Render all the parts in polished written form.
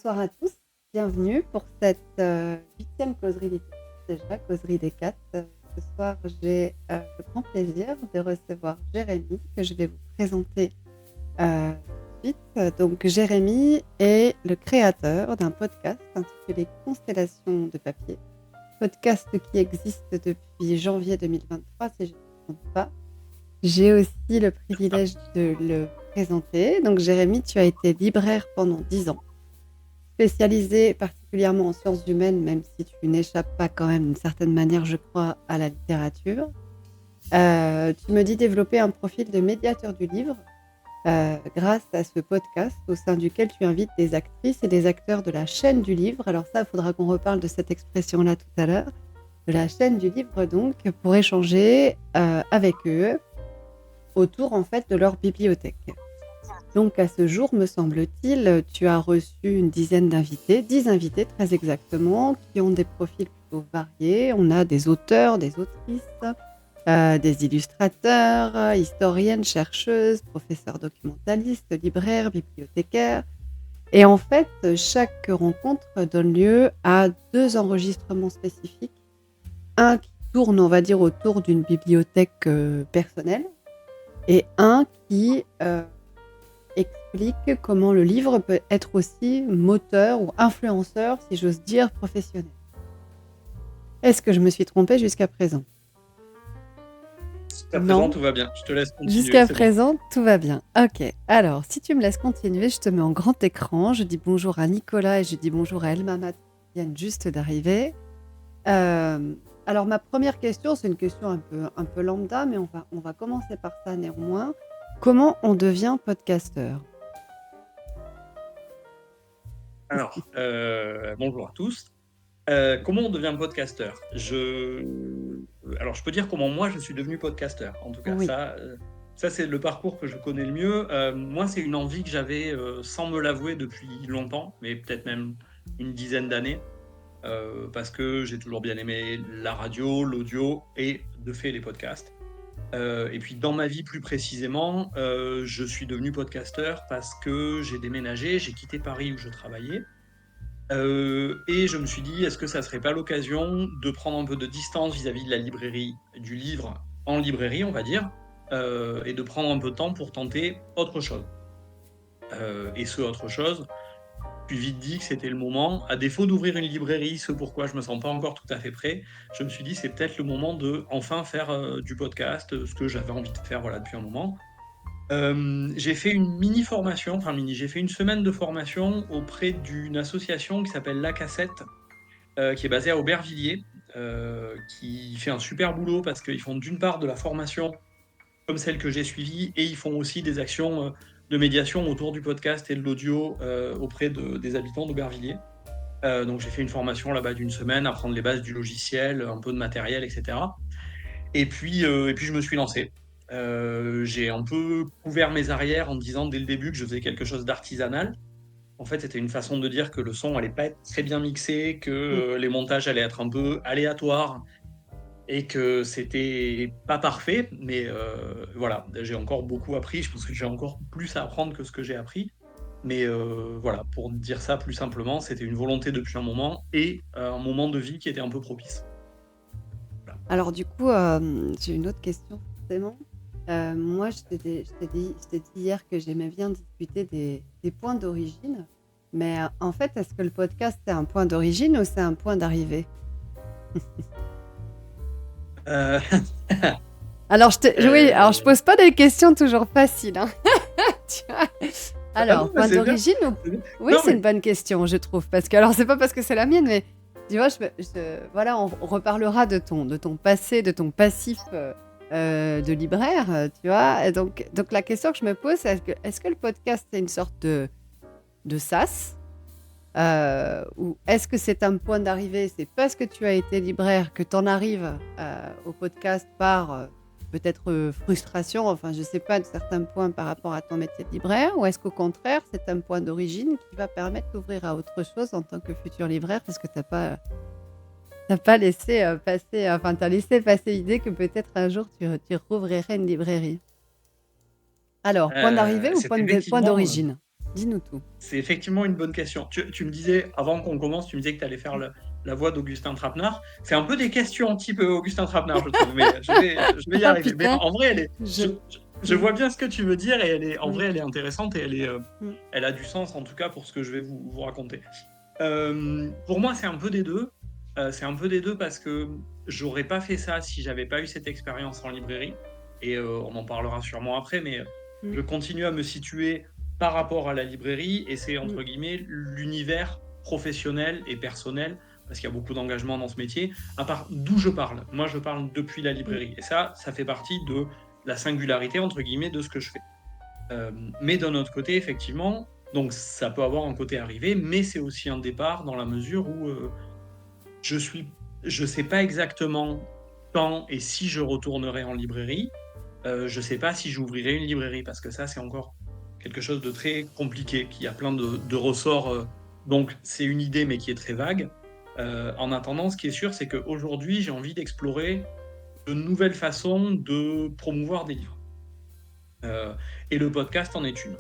bonsoir à tous. Bienvenue pour cette 8e causerie littéraire, déjà, causerie des 4. Ce soir, j'ai le grand plaisir de recevoir Jérémy, que je vais vous présenter tout de suite. Donc, Jérémy est le créateur d'un podcast intitulé Constellation de papier, podcast qui existe depuis janvier 2023, si je ne me trompe pas. J'ai aussi le privilège de le présenter. Donc, Jérémy, tu as été libraire pendant 10 ans, spécialisé particulièrement en sciences humaines, même si tu n'échappes pas quand même d'une certaine manière, je crois, à la littérature. Tu me dis développer un profil de médiateur du livre grâce à ce podcast au sein duquel tu invites des actrices et des acteurs de la chaîne du livre. Alors ça, il faudra qu'on reparle de cette expression-là tout à l'heure, de la chaîne du livre donc, pour échanger avec eux autour en fait de leur bibliothèque. Donc à ce jour, me semble-t-il, tu as reçu une dizaine d'invités, 10 invités très exactement, qui ont des profils plutôt variés. On a des auteurs, des autrices, des illustrateurs, historiennes, chercheuses, professeurs documentalistes, libraires, bibliothécaires. Et en fait, chaque rencontre donne lieu à 2 enregistrements spécifiques. Un qui tourne, on va dire, autour d'une bibliothèque personnelle, et un qui explique comment le livre peut être aussi moteur ou influenceur, si j'ose dire, professionnel. Est-ce que je me suis trompée jusqu'à présent? Jusqu'à présent, tout va bien. Je te laisse continuer. Jusqu'à présent, tout va bien. Ok. Alors, si tu me laisses continuer, je te mets en grand écran. Je dis bonjour à Nicolas et je dis bonjour à Elma Mat, qui viennent juste d'arriver. Alors, ma première question, c'est une question un peu lambda, mais on va commencer par ça néanmoins. Comment on devient podcasteur? Alors, bonjour à tous. Comment on devient podcasteur? Alors, je peux dire comment moi je suis devenu podcasteur. En tout cas, Oui. ça c'est le parcours que je connais le mieux. Moi, c'est une envie que j'avais sans me l'avouer depuis longtemps, mais peut-être même une dizaine d'années, parce que j'ai toujours bien aimé la radio, l'audio et de fait les podcasts. Et puis dans ma vie plus précisément, je suis devenu podcasteur parce que j'ai déménagé, j'ai quitté Paris où je travaillais. Et je me suis dit, est-ce que ça serait pas l'occasion de prendre un peu de distance vis-à-vis de la librairie, du livre en librairie, on va dire, et de prendre un peu de temps pour tenter autre chose. Et ce autre chose, puis vite dit que c'était le moment. À défaut d'ouvrir une librairie, ce pourquoi je me sens pas encore tout à fait prêt, je me suis dit c'est peut-être le moment de enfin faire du podcast, ce que j'avais envie de faire voilà, depuis un moment. J'ai fait une mini-formation, j'ai fait une semaine de formation auprès d'une association qui s'appelle La Cassette, qui est basée à Aubervilliers, qui fait un super boulot parce qu'ils font d'une part de la formation comme celle que j'ai suivie, et ils font aussi des actions de médiation autour du podcast et de l'audio auprès des habitants d'Aubervilliers. Donc j'ai fait une formation là-bas d'une semaine, apprendre les bases du logiciel, un peu de matériel, etc. Et puis je me suis lancé. J'ai un peu couvert mes arrières en me disant dès le début que je faisais quelque chose d'artisanal. En fait, c'était une façon de dire que le son allait pas être très bien mixé, que les montages allaient être un peu aléatoires et que c'était pas parfait. Mais voilà, j'ai encore beaucoup appris. Je pense que j'ai encore plus à apprendre que ce que j'ai appris. Mais voilà, pour dire ça plus simplement, c'était une volonté depuis un moment et un moment de vie qui était un peu propice. Voilà. Alors du coup, j'ai une autre question forcément. Moi, je t'ai dit hier que j'aimais bien discuter des points d'origine. Mais en fait, est-ce que le podcast, c'est un point d'origine ou c'est un point d'arrivée? Alors, je pose pas des questions toujours faciles. Hein. Tu vois. Alors, point d'origine ou... Oui, c'est une bonne question, je trouve. Parce que, alors, c'est pas parce que c'est la mienne, mais tu vois, voilà, on reparlera de ton passé, de ton passif de libraire, tu vois. Et donc, la question que je me pose, c'est est-ce que le podcast, c'est une sorte de sas ou est-ce que c'est un point d'arrivée? C'est parce que tu as été libraire que tu en arrives au podcast par peut-être frustration, enfin je sais pas, de certains points par rapport à ton métier de libraire, ou est-ce qu'au contraire c'est un point d'origine qui va permettre d'ouvrir à autre chose en tant que futur libraire, parce que t'as pas laissé passer, enfin t'as laissé passer l'idée que peut-être un jour tu rouvrirais une librairie. Alors, point d'arrivée ou point d'origine? Dis-nous tout. C'est effectivement une bonne question. Tu me disais, avant qu'on commence, tu me disais que tu allais faire la voix d'Augustin Trapenard. C'est un peu des questions type Augustin Trapenard, je trouve, mais je vais y Ah arriver. Mais putain, en vrai, je... je Mm, vois bien ce que tu veux dire et en mm, vrai, elle est intéressante et mm, elle a du sens, en tout cas, pour ce que je vais vous raconter. Pour moi, c'est un peu des deux. C'est un peu des deux parce que j'aurais pas fait ça si j'avais pas eu cette expérience en librairie. Et on en parlera sûrement après, mais mm, je continue à me situer par rapport à la librairie et c'est mm, entre guillemets l'univers professionnel et personnel parce qu'il y a beaucoup d'engagement dans ce métier. À part d'où je parle, moi je parle depuis la mm, librairie et ça fait partie de la singularité entre guillemets de ce que je fais. Euh, mais d'un autre côté, effectivement, donc ça peut avoir un côté arrivé, mais c'est aussi un départ dans la mesure où je suis, je sais pas exactement quand et si je retournerai en librairie. Je sais pas si j'ouvrirai une librairie parce que ça c'est encore quelque chose de très compliqué, qui a plein de ressorts. Donc c'est une idée mais qui est très vague. En attendant, ce qui est sûr, c'est qu'aujourd'hui j'ai envie d'explorer de nouvelles façons de promouvoir des livres. Euh, et le podcast en est une.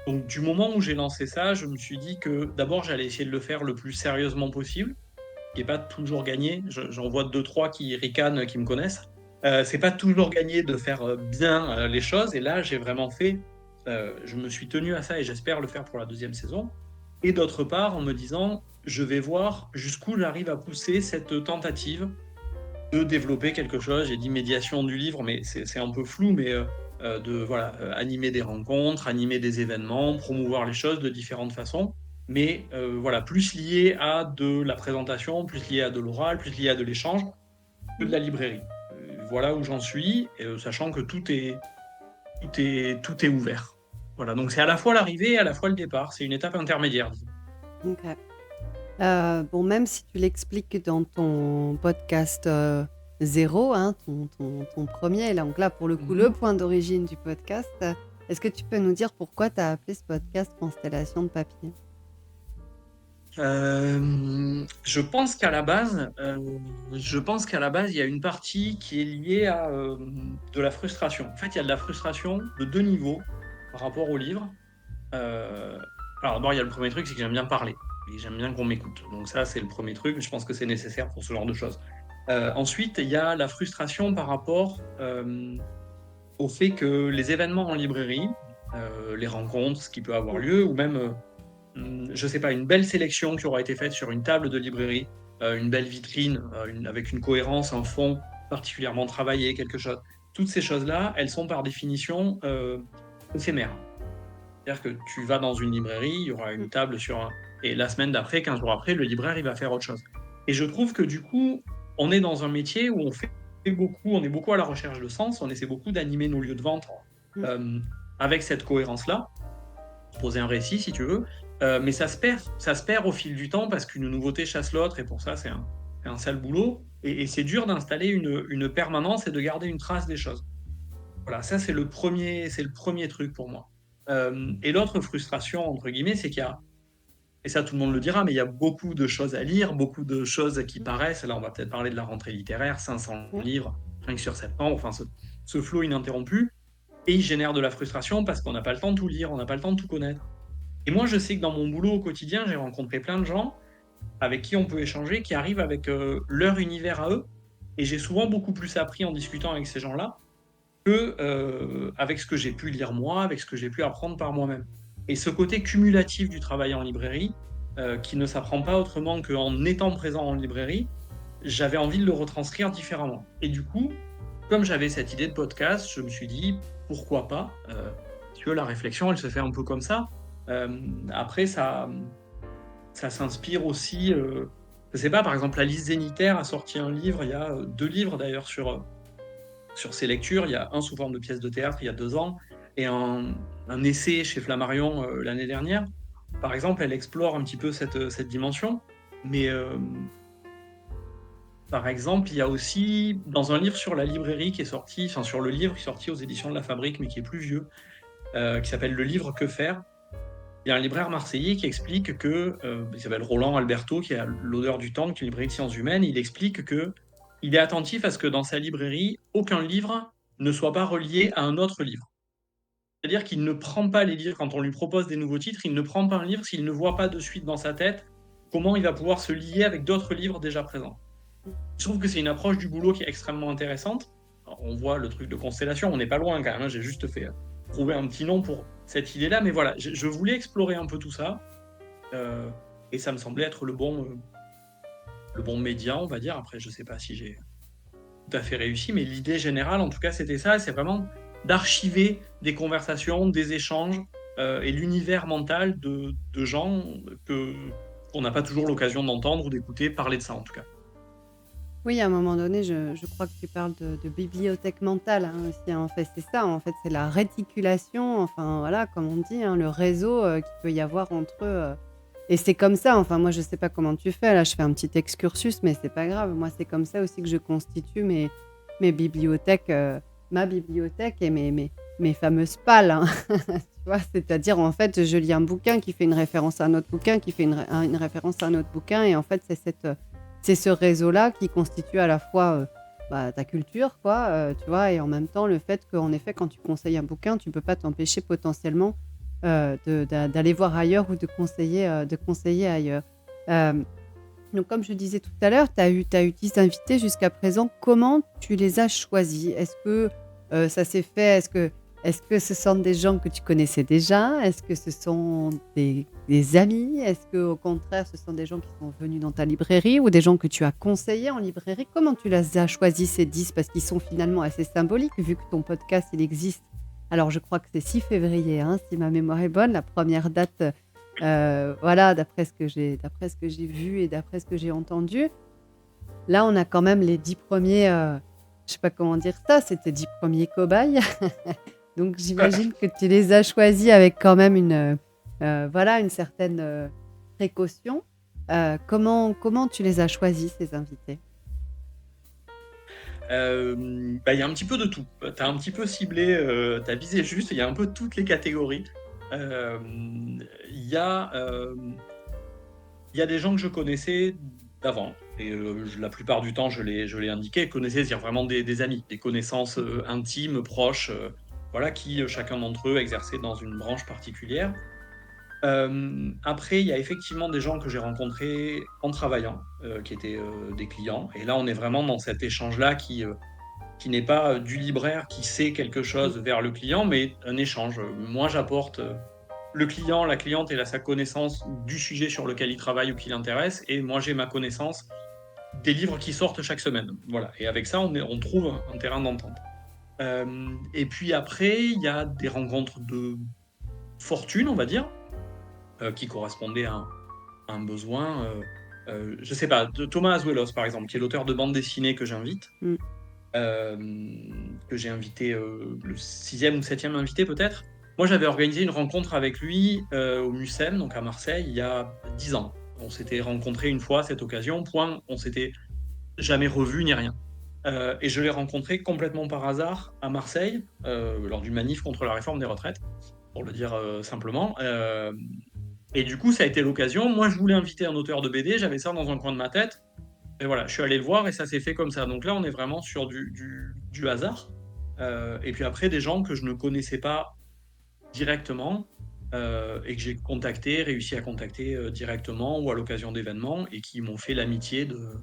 Donc du moment où j'ai lancé ça, je me suis dit que d'abord j'allais essayer de le faire le plus sérieusement possible, ce qui n'est pas toujours gagné. J'en vois deux, trois qui ricanent, qui me connaissent. C'est pas toujours gagné de faire bien les choses. Et là, j'ai vraiment fait, je me suis tenu à ça et j'espère le faire pour la deuxième saison. Et d'autre part, en me disant, je vais voir jusqu'où j'arrive à pousser cette tentative de développer quelque chose. J'ai dit médiation du livre, mais c'est un peu flou, mais de voilà, animer des rencontres, animer des événements, promouvoir les choses de différentes façons, mais voilà, plus lié à de la présentation, plus lié à de l'oral, plus lié à de l'échange que de mm. la librairie. Voilà où j'en suis, sachant que tout est ouvert. Voilà, donc c'est à la fois l'arrivée et à la fois le départ. C'est une étape intermédiaire. Ok. Bon, même si tu l'expliques dans ton podcast zéro, hein, ton premier, donc là, pour le coup, le Mhm. point d'origine du podcast, est-ce que tu peux nous dire pourquoi tu as appelé ce podcast Constellation de papier? Je pense qu'à la base, il y a une partie qui est liée à de la frustration. En fait, il y a de la frustration de deux niveaux par rapport au livre. Euh, alors d'abord, il y a le premier truc, c'est que j'aime bien parler et j'aime bien qu'on m'écoute. Donc ça, c'est le premier truc. Je pense que c'est nécessaire pour ce genre de choses. Ensuite, il y a la frustration par rapport au fait que les événements en librairie, les rencontres, ce qui peut avoir Mm, lieu, ou même je sais pas, une belle sélection qui aura été faite sur une table de librairie, une belle vitrine avec une cohérence, un fond particulièrement travaillé, quelque chose. Toutes ces choses-là, elles sont par définition éphémères. C'est-à-dire que tu vas dans une librairie, il y aura une mm, table et la semaine d'après, 15 jours après, le libraire, il va faire autre chose. Et je trouve que du coup, on est dans un métier où on est beaucoup à la recherche de sens, on essaie beaucoup d'animer nos lieux de vente mm, euh, avec cette cohérence-là, poser un récit si tu veux, mais ça se perd au fil du temps parce qu'une nouveauté chasse l'autre et pour ça c'est un sale boulot et c'est dur d'installer une permanence et de garder une trace des choses. Voilà, ça c'est le premier truc pour moi. Et l'autre frustration entre guillemets, c'est qu'il y a, et ça tout le monde le dira, mais il y a beaucoup de choses à lire, beaucoup de choses qui mm, paraissent. Là, on va peut-être parler de la rentrée littéraire, 500 ouais. livres, rien que sur septembre, enfin ce flot ininterrompu, et il génère de la frustration parce qu'on n'a pas le temps de tout lire, on n'a pas le temps de tout connaître. Et moi, je sais que dans mon boulot au quotidien, j'ai rencontré plein de gens avec qui on peut échanger, qui arrivent avec leur univers à eux. Et j'ai souvent beaucoup plus appris en discutant avec ces gens-là que avec ce que j'ai pu lire moi, avec ce que j'ai pu apprendre par moi-même. Et ce côté cumulatif du travail en librairie, qui ne s'apprend pas autrement qu'en étant présent en librairie, j'avais envie de le retranscrire différemment. Et du coup, comme j'avais cette idée de podcast, je me suis dit, pourquoi pas Tu vois, la réflexion, elle se fait un peu comme ça. Après, ça s'inspire aussi. Je sais pas, par exemple, Alice Zénitaire a sorti un livre, il y a deux livres d'ailleurs sur ses lectures. Il y a un sous forme de pièce de théâtre il y a 2 ans et un essai chez Flammarion l'année dernière. Par exemple, elle explore un petit peu cette dimension. Mais par exemple, il y a aussi, dans un livre sur la librairie qui est sorti, enfin sur le livre qui est sorti aux éditions de La Fabrique, mais qui est plus vieux, qui s'appelle Le livre Que faire. Il y a un libraire marseillais qui explique il s'appelle Roland Alberto, qui a l'odeur du temps, qui est une librairie de sciences humaines. Il explique que il est attentif à ce que dans sa librairie, aucun livre ne soit pas relié à un autre livre. C'est-à-dire qu'il ne prend pas les livres quand on lui propose des nouveaux titres, il ne prend pas un livre s'il ne voit pas de suite dans sa tête comment il va pouvoir se lier avec d'autres livres déjà présents. Mmh. Je trouve que c'est une approche du boulot qui est extrêmement intéressante. Alors, on voit le truc de constellation, on n'est pas loin quand même, hein, j'ai juste fait trouver un petit nom pour cette idée-là, mais voilà, je voulais explorer un peu tout ça, et ça me semblait être le bon média, on va dire. Après, je sais pas si j'ai tout à fait réussi, mais l'idée générale, en tout cas, c'était ça, c'est vraiment d'archiver des conversations, des échanges, et l'univers mental de gens que qu'on n'a pas toujours l'occasion d'entendre ou d'écouter parler de ça, en tout cas. Oui, à un moment donné, je crois que tu parles de bibliothèque mentale, hein, aussi, hein. En fait, c'est ça, en fait, c'est la réticulation, enfin, voilà, comme on dit, hein, le réseau, qu'il peut y avoir entre et c'est comme ça, enfin, moi, je sais pas comment tu fais, là, je fais un petit excursus, mais c'est pas grave. Moi, c'est comme ça aussi que je constitue mes bibliothèques, ma bibliothèque et mes fameuses pales, hein. Tu vois? C'est-à-dire, en fait, je lis un bouquin qui fait une référence à un autre bouquin, qui fait une référence à un autre bouquin et en fait, c'est ce réseau-là qui constitue à la fois, bah, ta culture quoi, tu vois? Et en même temps le fait qu'en effet quand tu conseilles un bouquin, tu peux pas t'empêcher potentiellement, d'aller voir ailleurs ou de conseiller ailleurs. Hem, donc comme je disais tout à l'heure, tu as eu 10 invités jusqu'à présent. Comment tu les as choisis? Est-ce que, ça s'est fait est-ce que ce sont des gens que tu connaissais déjà? Est-ce que ce sont des amis? Est-ce qu'au contraire, ce sont des gens qui sont venus dans ta librairie ou des gens que tu as conseillés en librairie? Comment tu les as choisis ces 10? Parce qu'ils sont finalement assez symboliques vu que ton podcast, il existe. Alors je crois que c'est 6 février, hein, si ma mémoire est bonne, la première date, voilà, d'après ce que j'ai vu et d'après ce que j'ai entendu. Là, on a quand même les 10 premiers, je sais pas comment dire ça, c'est tes 10 premiers cobayes. Donc j'imagine que tu les as choisis avec quand même voilà, une certaine, précaution. Comment tu les as choisis ces invités? Bah, il y a un petit peu de tout. Tu as un petit peu ciblé, tu as visé juste, il y a un peu toutes les catégories. Il y a, il y a des gens que je connaissais d'avant et la plupart du temps, je l'ai indiqué, connaissais, c'est-à-dire vraiment des amis, des connaissances, intimes, proches, voilà, qui, chacun d'entre eux exerçait dans une branche particulière. Après, il y a effectivement des gens que j'ai rencontrés en travaillant, qui étaient, des clients et là, on est vraiment dans cet échange-là qui n'est pas, du libraire qui sait quelque Mmh. chose vers le client, mais un échange. Moi, j'apporte, le client, la cliente, elle a sa connaissance du sujet sur lequel il travaille ou qui l'intéresse et moi, j'ai ma connaissance des livres qui sortent chaque semaine. Voilà et avec ça, on trouve un terrain d'entente. Et puis après, il y a des rencontres de fortune, on va dire, qui correspondaient à un besoin, je sais pas, de Thomas Azuelos, par exemple, qui est l'auteur de bande dessinée que j'invite. Mmh. Que j'ai invité, le 6e ou 7e invité peut-être. Moi, j'avais organisé une rencontre avec lui, au Mucem, donc à Marseille, il y a 10 ans. On s'était rencontrés une fois à cette occasion, point, on s'était jamais revus ni rien. Et je l'ai rencontré complètement par hasard à Marseille, lors d'une manif contre la réforme des retraites, pour le dire, simplement. Et du coup, ça a été l'occasion. Moi, je voulais inviter un auteur de BD, j'avais ça dans un coin de ma tête. Et voilà, je suis allé le voir et ça s'est fait comme ça. Donc là, on est vraiment sur du hasard. Et puis après, des gens que je ne connaissais pas directement, et que j'ai contacté, réussi à contacter, directement ou à l'occasion d'événements et qui m'ont fait l'amitié de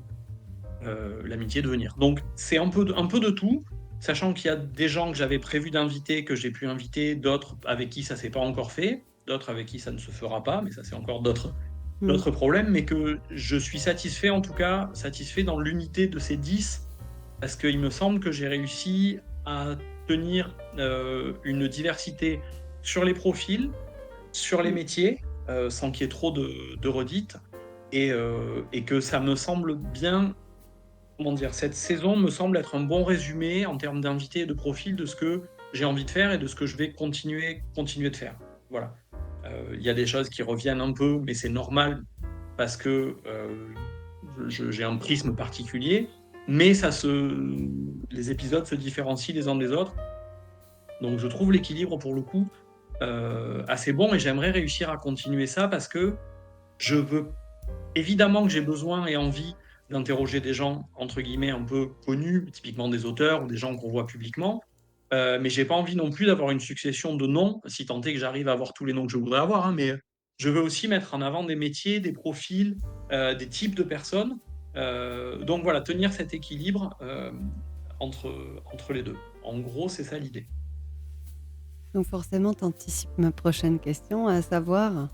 venir. Donc c'est un peu de tout, sachant qu'il y a des gens que j'avais prévu d'inviter, que j'ai pu inviter, d'autres avec qui ça s'est pas encore fait, d'autres avec qui ça ne se fera pas, mais ça c'est encore Mmh. d'autres problèmes, mais que je suis satisfait en tout cas, satisfait dans l'unité de ces 10 parce qu'il me semble que j'ai réussi à tenir, une diversité sur les profils, sur les Mmh. métiers, sans qu'il y ait trop de redites et que ça me semble bien comment dire? Cette saison me semble être un bon résumé en termes d'invités et de profil de ce que j'ai envie de faire et de ce que je vais continuer de faire. Voilà. Il y a des choses qui reviennent un peu, mais c'est normal parce que, j'ai un prisme particulier, mais les épisodes se différencient les uns des autres. Donc je trouve l'équilibre pour le coup, assez bon et j'aimerais réussir à continuer ça parce que je veux évidemment que j'ai besoin et envie d'interroger des gens, entre guillemets, «un peu connus», typiquement des auteurs ou des gens qu'on voit publiquement, Mais j'ai pas envie non plus d'avoir une succession de noms, si tant est que j'arrive à avoir tous les noms que je voudrais avoir, hein, mais je veux aussi mettre en avant des métiers, des profils, des types de personnes. Donc voilà, tenir cet équilibre, entre entre les 2. En gros, c'est ça l'idée. Donc forcément, tu anticipes ma prochaine question, à savoir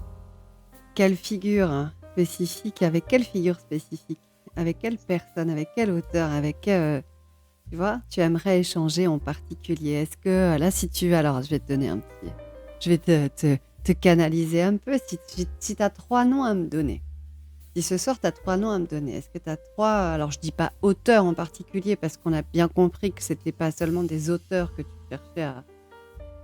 quelle figure spécifique, avec quelle figure spécifique, avec quelle personne, avec quel auteur, avec tu vois, tu aimerais échanger en particulier. Est-ce que là, si tu... Alors, je vais te donner un petit... Je vais te canaliser un peu. Si tu as 3 noms à me donner, si ce soir, tu as 3 noms à me donner, est-ce que tu as 3... Alors, je dis pas auteurs en particulier, parce qu'on a bien compris que c'était pas seulement des auteurs que tu cherchais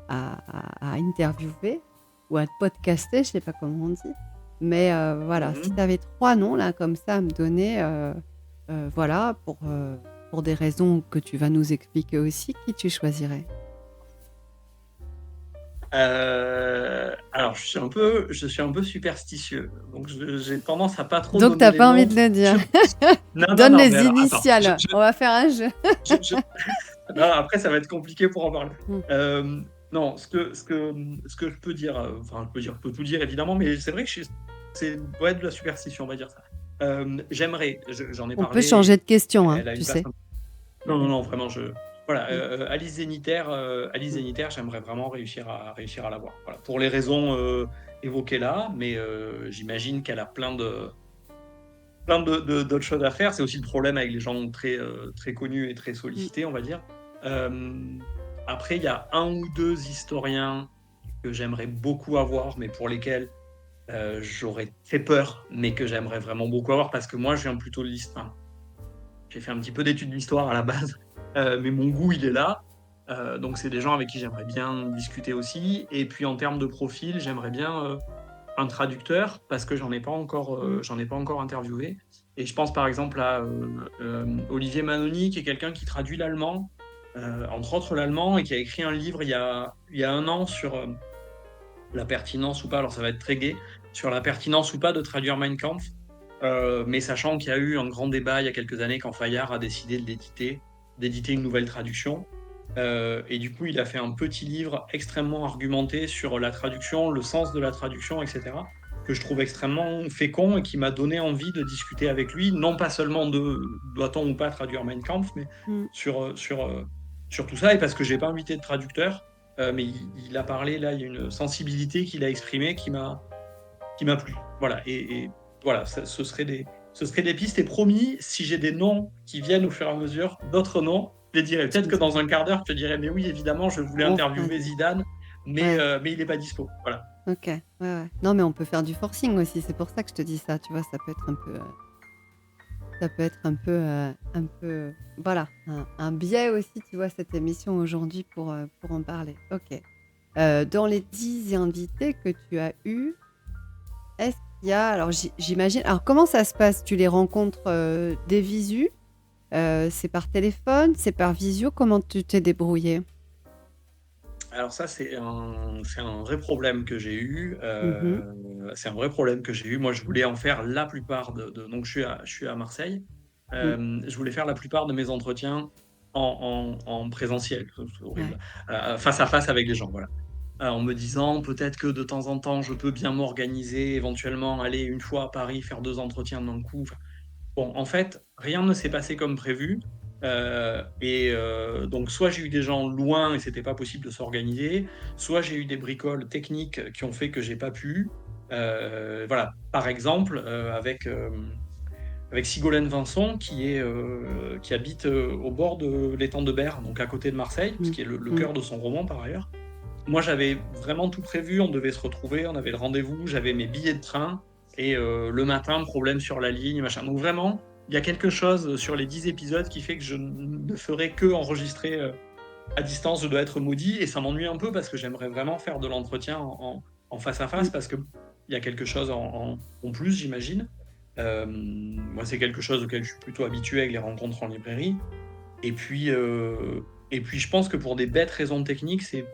à interviewer ou à podcaster, je sais pas comment on dit. Mais voilà, si tu avais 3 noms là comme ça à me donner, voilà, pour des raisons que tu vas nous expliquer aussi, qui tu choisirais? Alors je suis un peu superstitieux, donc j'ai tendance à pas trop Donc donner t'as les pas envie noms. de le Je dire. Non, non, Donne non, mais les alors attends, initiales. On va faire un jeu. je non, après ça va être compliqué pour en parler. Mm. Non, ce que je peux dire, enfin je peux tout dire évidemment, mais c'est vrai que c'est ouais, de la superstition, on va dire ça. J'aimerais, j'en ai On peut parlé, changer de question, hein, elle a tu une place sais. non, non, non, vraiment, voilà, Mm. Alice Mm. Zénitaire, j'aimerais vraiment réussir à l'avoir. Voilà, pour les raisons évoquées là, mais j'imagine qu'elle a d'autres choses à faire. C'est aussi le problème avec les gens très connus et très Mm. sollicités, on va dire. Après, il y a un ou deux historiens que j'aimerais beaucoup avoir, mais pour lesquels j'aurais très peur, mais que j'aimerais vraiment beaucoup avoir, parce que moi, je viens plutôt de l'histoire. Enfin, j'ai fait un petit peu d'études d'histoire à la base, mais mon goût, il est là. Donc, c'est des gens avec qui j'aimerais bien discuter aussi. Et puis, en termes de profil, j'aimerais bien un traducteur, parce que Mm. j'en ai pas encore interviewé. Et je pense par exemple à Olivier Manoni, qui est quelqu'un qui traduit l'allemand, entre autres l'allemand, et qui a écrit un livre il y a un an sur la pertinence ou pas, alors ça va être très gai, sur la pertinence ou pas de traduire Mein Kampf. Mais sachant qu'il y a eu un grand débat il y a quelques années quand Fayard a décidé d'éditer une nouvelle traduction. Et du coup, il a fait un petit livre extrêmement argumenté sur la traduction, le sens de la traduction, etc., que je trouve extrêmement fécond et qui m'a donné envie de discuter avec lui, non pas seulement de doit-on ou pas traduire Mein Kampf, mais Mm. sur tout ça, et parce que j'ai pas invité de traducteur, mais il a parlé, là, il y a une sensibilité qu'il a exprimée qui m'a plu. Voilà, et voilà, ce serait des pistes, et promis, si j'ai des noms qui viennent au fur et à mesure, d'autres noms, je les dirai. Tu Peut-être me que dis. dans un quart d'heure, je te dirai, mais oui, évidemment, je voulais On fera interviewer Zidane, Ouais, mais il n'est pas dispo. Voilà. ok. Ouais, ouais. Non, mais on peut faire du forcing aussi. C'est pour ça que je te dis ça. Tu vois, ça peut être un peu... ça peut être un peu, voilà, un biais aussi, tu vois, cette émission aujourd'hui pour en parler. Ok. Dans les 10 invités que tu as eus, est-ce qu'il y a, alors j'imagine, alors comment ça se passe? Tu les rencontres des visus? C'est par téléphone? C'est par visio? Comment tu t'es débrouillé? Alors ça, c'est un vrai problème que j'ai eu. Mhm. C'est un vrai problème que j'ai eu. Moi, je voulais en faire la plupart donc je suis à Marseille. Mm. Je voulais faire la plupart de mes entretiens en présentiel, c'est Ouais. horrible, face à face avec les gens, voilà. En me disant peut-être que de temps en temps, je peux bien m'organiser, éventuellement aller une fois à Paris, faire 2 entretiens d'un coup. Enfin, bon, en fait, rien ne s'est passé comme prévu. Donc, soit j'ai eu des gens loin et c'était pas possible de s'organiser, soit j'ai eu des bricoles techniques qui ont fait que j'ai pas pu. Voilà. Par exemple, avec Sigolène Vincent, qui habite au bord de l'étang de Berre, donc à côté de Marseille, ce Mm. qui est le Mm. cœur de son roman par ailleurs. Moi, j'avais vraiment tout prévu, on devait se retrouver, on avait le rendez-vous, j'avais mes billets de train, et le matin, problème sur la ligne, machin. Donc vraiment, il y a quelque chose sur les 10 épisodes qui fait que je ne ferai que enregistrer à distance. Je dois être maudit, et ça m'ennuie un peu parce que j'aimerais vraiment faire de l'entretien en face à Mm. face, parce qu'il y a quelque chose en plus, j'imagine. Moi, c'est quelque chose auquel je suis plutôt habitué avec les rencontres en librairie. Et puis, euh, et puis je pense que pour des bêtes raisons techniques, c'est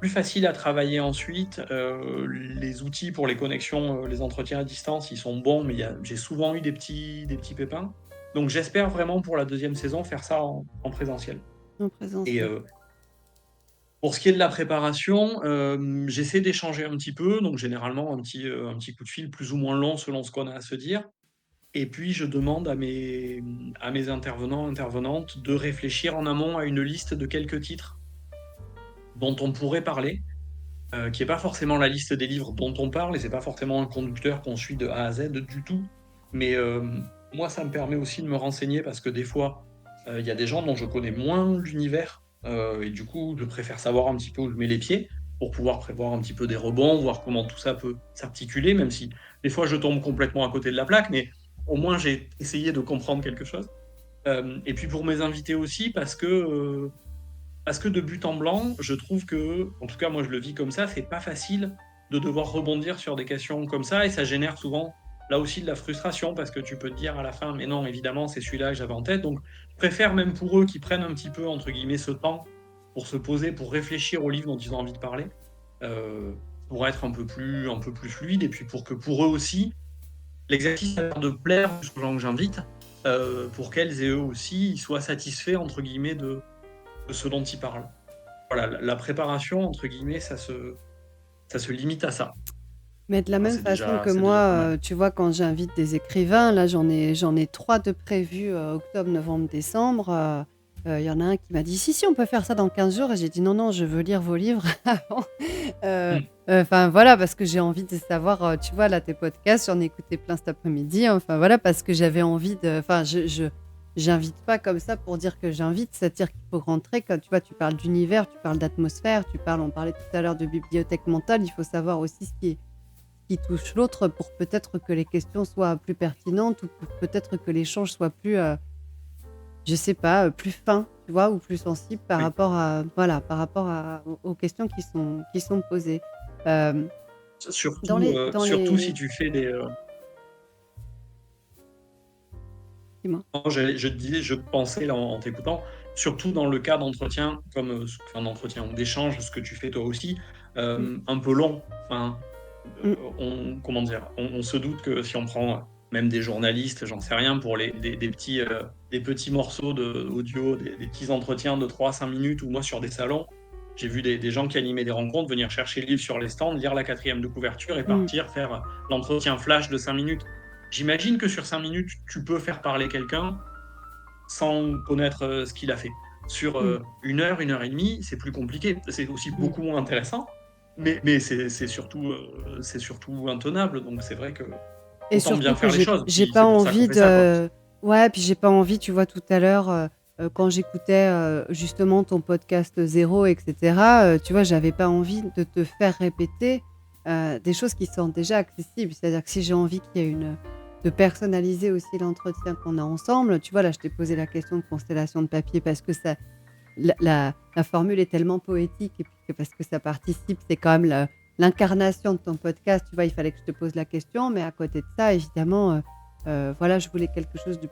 plus facile à travailler ensuite. Les outils pour les connexions, les entretiens à distance, ils sont bons, mais j'ai souvent eu des petits pépins. Donc j'espère vraiment pour la deuxième saison faire ça en présentiel. En Et, présentiel. Pour ce qui est de la préparation, j'essaie d'échanger un petit peu, donc généralement un petit coup de fil plus ou moins long selon ce qu'on a à se dire. Et puis je demande à mes intervenants, intervenantes de réfléchir en amont à une liste de quelques titres dont on pourrait parler, qui est pas forcément la liste des livres dont on parle et c'est pas forcément un conducteur qu'on suit de A à Z du tout. Mais, moi ça me permet aussi de me renseigner parce que des fois, il y a des gens dont je connais moins l'univers, et du coup, je préfère savoir un petit peu où je mets les pieds pour pouvoir prévoir un petit peu des rebonds, voir comment tout ça peut s'articuler, même si des fois je tombe complètement à côté de la plaque, mais au moins j'ai essayé de comprendre quelque chose. Et puis pour mes invités aussi parce que de but en blanc, je trouve que, en tout cas moi je le vis comme ça, c'est pas facile de devoir rebondir sur des questions comme ça et ça génère souvent là aussi de la frustration parce que tu peux te dire à la fin mais non évidemment c'est celui-là que j'avais en tête. Donc je préfère même pour eux qui prennent un petit peu entre guillemets ce temps pour se poser, pour réfléchir au livre dont ils ont envie de parler, euh, pour être un peu plus fluide et puis pour que pour eux aussi l'exercice a l'air de plaire aux gens que j'invite, pour qu'elles et eux aussi ils soient satisfaits entre guillemets de ce dont ils parlent. Voilà, la préparation, entre guillemets, ça se limite à ça. Mais de la Enfin, même façon que c'est déjà pas moi, mal. tu vois, quand j'invite des écrivains, là, j'en ai 3 de prévus, octobre, novembre, décembre. Il y en a un qui m'a dit: «Si, si, on peut faire ça dans 15 jours» et j'ai dit: «Non, non, je veux lire vos livres avant». Heu, Mm. enfin, voilà, parce que j'ai envie de savoir, tu vois, là, tes podcasts, j'en ai écouté plein cet après-midi. Enfin, voilà, parce que j'avais envie de enfin, j'invite pas comme ça pour dire que j'invite, c'est-à-dire qu'il faut rentrer quand tu vois, tu parles d'univers, tu parles d'atmosphère, on parlait tout à l'heure de bibliothèque mentale, il faut savoir aussi ce qui touche l'autre pour peut-être que les questions soient plus pertinentes ou pour peut-être que l'échange soit plus, je sais pas, plus fin, tu vois? Ou plus sensible par Oui. rapport à voilà, par rapport aux questions qui sont posées. Hem, Surtout si tu fais des. Dis-moi? Non, je te disais, je pensais là, en t'écoutant, surtout dans le cas d'entretien, comme enfin, d'entretien ou d'échange, ce que tu fais toi aussi, Mmh. un peu long. Enfin, Mmh. comment dire, on se doute que si on prend même des journalistes, j'en sais rien, pour des petits morceaux audio, des petits entretiens de 3 à 5 minutes, ou moi sur des salons, j'ai vu des gens qui animaient des rencontres venir chercher le livre sur les stands, lire la quatrième de couverture et Mmh. partir faire l'entretien flash de 5 minutes. J'imagine que sur 5 minutes, tu peux faire parler quelqu'un sans connaître ce qu'il a fait. Sur Mmh. 1 heure et demie, c'est plus compliqué. C'est aussi Mmh. beaucoup moins intéressant, mais c'est surtout intenable. Donc c'est vrai que Et autant bien surtout que faire les choses. j'ai Puis pas c'est pour ça qu'on envie fait ça, quoi. de ouais, puis j'ai pas envie, tu vois, tout à l'heure, quand j'écoutais, justement ton podcast Zéro et cetera, tu vois, j'avais pas envie de te faire répéter, des choses qui sont déjà accessibles. C'est-à-dire que si j'ai envie qu'il y ait de personnaliser aussi l'entretien qu'on a ensemble, tu vois, là, je t'ai posé la question de constellation de papier parce que ça la formule est tellement poétique et puis que parce que ça participe, c'est quand même l'incarnation de ton podcast, tu vois? Il fallait que je te pose la question, mais à côté de ça, évidemment, voilà, je voulais quelque chose de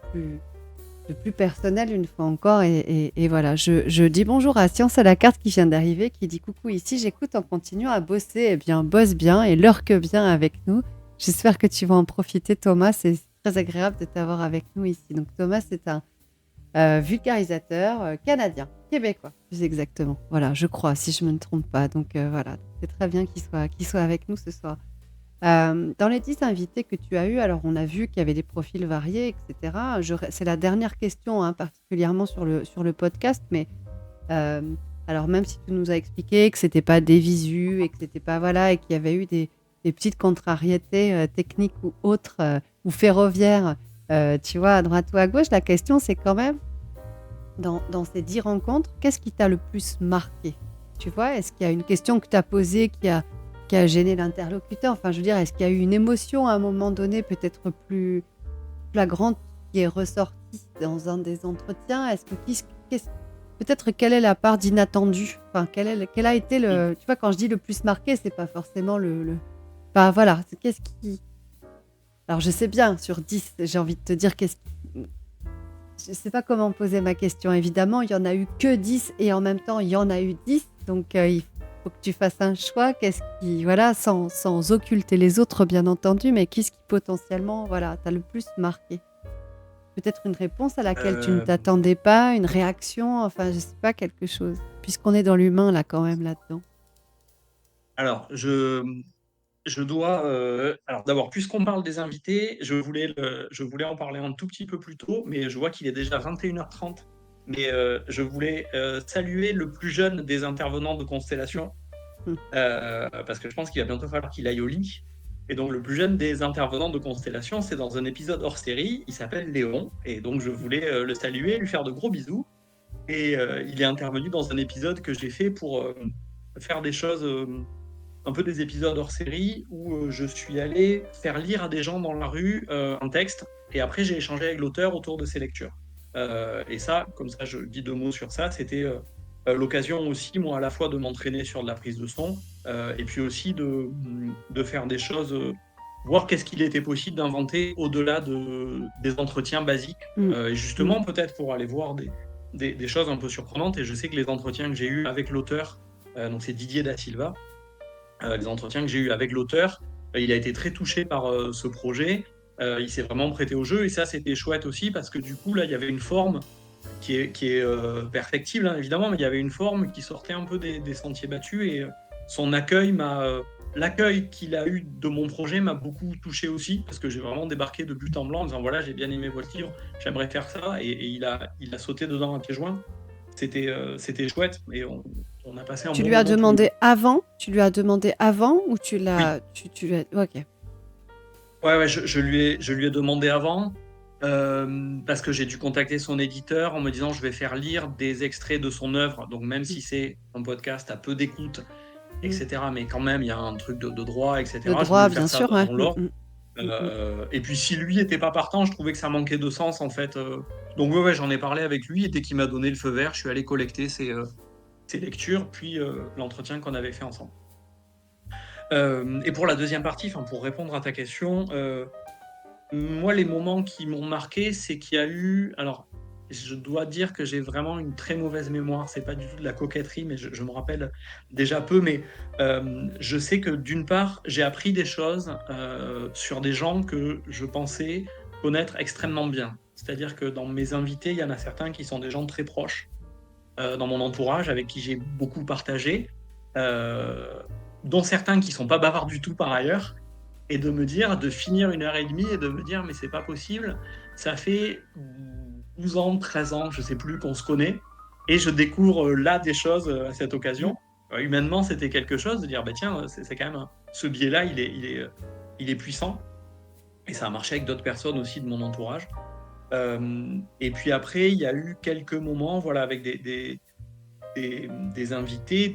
plus personnel une fois encore et voilà. Je dis bonjour à Science à la carte qui vient d'arriver, qui dit: «Coucou, ici j'écoute en continuant à bosser». Eh bien, bosse bien et lurque bien avec nous. J'espère que tu vas en profiter, Thomas, c'est très agréable de t'avoir avec nous ici. Donc Thomas, c'est un vulgarisateur, canadien, québécois plus exactement. Voilà, je crois, si je me ne trompe pas. Donc voilà, c'est très bien qu'il soit avec nous ce soir. Dans les 10 invités que tu as eus, alors on a vu qu'il y avait des profils variés et cetera. C'est la dernière question, hein, particulièrement sur le podcast, mais hem, alors même si tu nous as expliqué que c'était pas des visus et que c'était pas voilà et qu'il y avait eu des petites contrariétés, techniques ou autres, ou ferroviaires, tu vois, à droite ou à gauche, la question c'est quand même dans ces 10 rencontres, qu'est-ce qui t'a le plus marqué? Tu vois? Est-ce qu'il y a une question que tu as posée qui a gêné l'interlocuteur? Enfin, je veux dire, est-ce qu'il y a eu une émotion à un moment donné peut-être plus flagrante qui est ressortie dans un des entretiens? Est-ce que qu'est-ce peut-être quelle est la part d'inattendu? Enfin, quel a été Mm. le tu vois, quand je dis le plus marqué, c'est pas forcément le enfin, voilà, c'est qu'est-ce qui alors je sais bien sur 10, j'ai envie de te dire qu'est-ce qui je ne sais pas comment poser ma question. Évidemment, il y en a eu que 10 et en même temps, il y en a eu 10. Donc, il faut que tu fasses un choix. Qu'est-ce qui, voilà, sans occulter les autres, bien entendu, mais qu'est-ce qui potentiellement, voilà, t'a le plus marqué? Peut-être une réponse à laquelle tu ne Euh, t'attendais pas, une réaction, enfin, je sais pas, quelque chose. Puisqu'on est dans l'humain, là, quand même, là-dedans. alors, je dois. Alors, d'abord, puisqu'on parle des invités, je voulais en parler un tout petit peu plus tôt, mais je vois qu'il est déjà 21h30. Mais je voulais saluer le plus jeune des intervenants de Constellation, Hum. parce que je pense qu'il va bientôt falloir qu'il aille au lit. Et donc, le plus jeune des intervenants de Constellation, c'est dans un épisode hors série. Il s'appelle Léon. Et donc, je voulais le saluer, lui faire de gros bisous. Et il est intervenu dans un épisode que j'ai fait pour faire des choses, un peu des épisodes hors série, où je suis allé faire lire à des gens dans la rue un texte. Et après, j'ai échangé avec l'auteur autour de ses lectures. Et ça, comme ça, je dis 2 mots sur ça. C'était l'occasion aussi, moi, à la fois de m'entraîner sur de la prise de son, et puis aussi de faire des choses, voir qu'est-ce qu'il était possible d'inventer au-delà des entretiens basiques. Hum. Et Hum. justement, peut-être pour aller voir des choses un peu surprenantes. Et je sais que les entretiens que j'ai eus avec l'auteur, donc c'est Didier Da Silva, les entretiens que j'ai eus avec l'auteur, il a été très touché par ce projet. Il s'est vraiment prêté au jeu et ça, c'était chouette aussi parce que du coup, là, il y avait une forme qui est perfectible, hein, évidemment, mais il y avait une forme qui sortait un peu des sentiers battus et son accueil l'accueil qu'il a eu de mon projet m'a beaucoup touché aussi parce que j'ai vraiment débarqué de but en blanc en disant voilà, j'ai bien aimé votre livre, j'aimerais faire ça et il a sauté dedans à pieds joints. C'était chouette et on a passé un Tu bon lui as moment tous les deux. demandé avant? Tu lui as demandé avant ou tu Oui. l'as... Tu lui as... Ok. Ouais, ouais, je lui ai demandé avant, parce que j'ai dû contacter son éditeur en me disant je vais faire lire des extraits de son œuvre. Donc même Hum. si c'est un podcast à peu d'écoute, Hum. etc., mais quand même il y a un truc de droit, De etc. Je voulais droit, le bien faire ça sûr, ouais. dans Hum, l'ordre. hum. Hum, hum. Et puis si lui était pas partant, je trouvais que ça manquait de sens en fait. Donc ouais, ouais, j'en ai parlé avec lui et dès qu'il m'a donné le feu vert, je suis allé collecter ses lectures, puis l'entretien qu'on avait fait ensemble. Et pour la deuxième partie, enfin pour répondre à ta question, moi, les moments qui m'ont marqué, c'est qu'il y a eu. Alors, je dois dire que j'ai vraiment une très mauvaise mémoire. C'est pas du tout de la coquetterie, mais je me rappelle déjà peu. Mais je sais que d'une part, j'ai appris des choses sur des gens que je pensais connaître extrêmement bien. C'est-à-dire que dans mes invités, il y en a certains qui sont des gens très proches dans mon entourage, avec qui j'ai beaucoup partagé, euh, dont certains qui sont pas bavards du tout par ailleurs et de me dire, de finir 1h30 et de me dire, mais c'est pas possible, ça fait 12 ans, 13 ans, je sais plus, qu'on se connaît, et je découvre là des choses à cette Hum. occasion. Humainement, c'était quelque chose de dire, bah tiens, c'est quand même, ce biais-là, il est puissant, et ça a marché avec d'autres personnes aussi de mon entourage. Et puis après, il y a eu quelques moments, voilà, avec des invités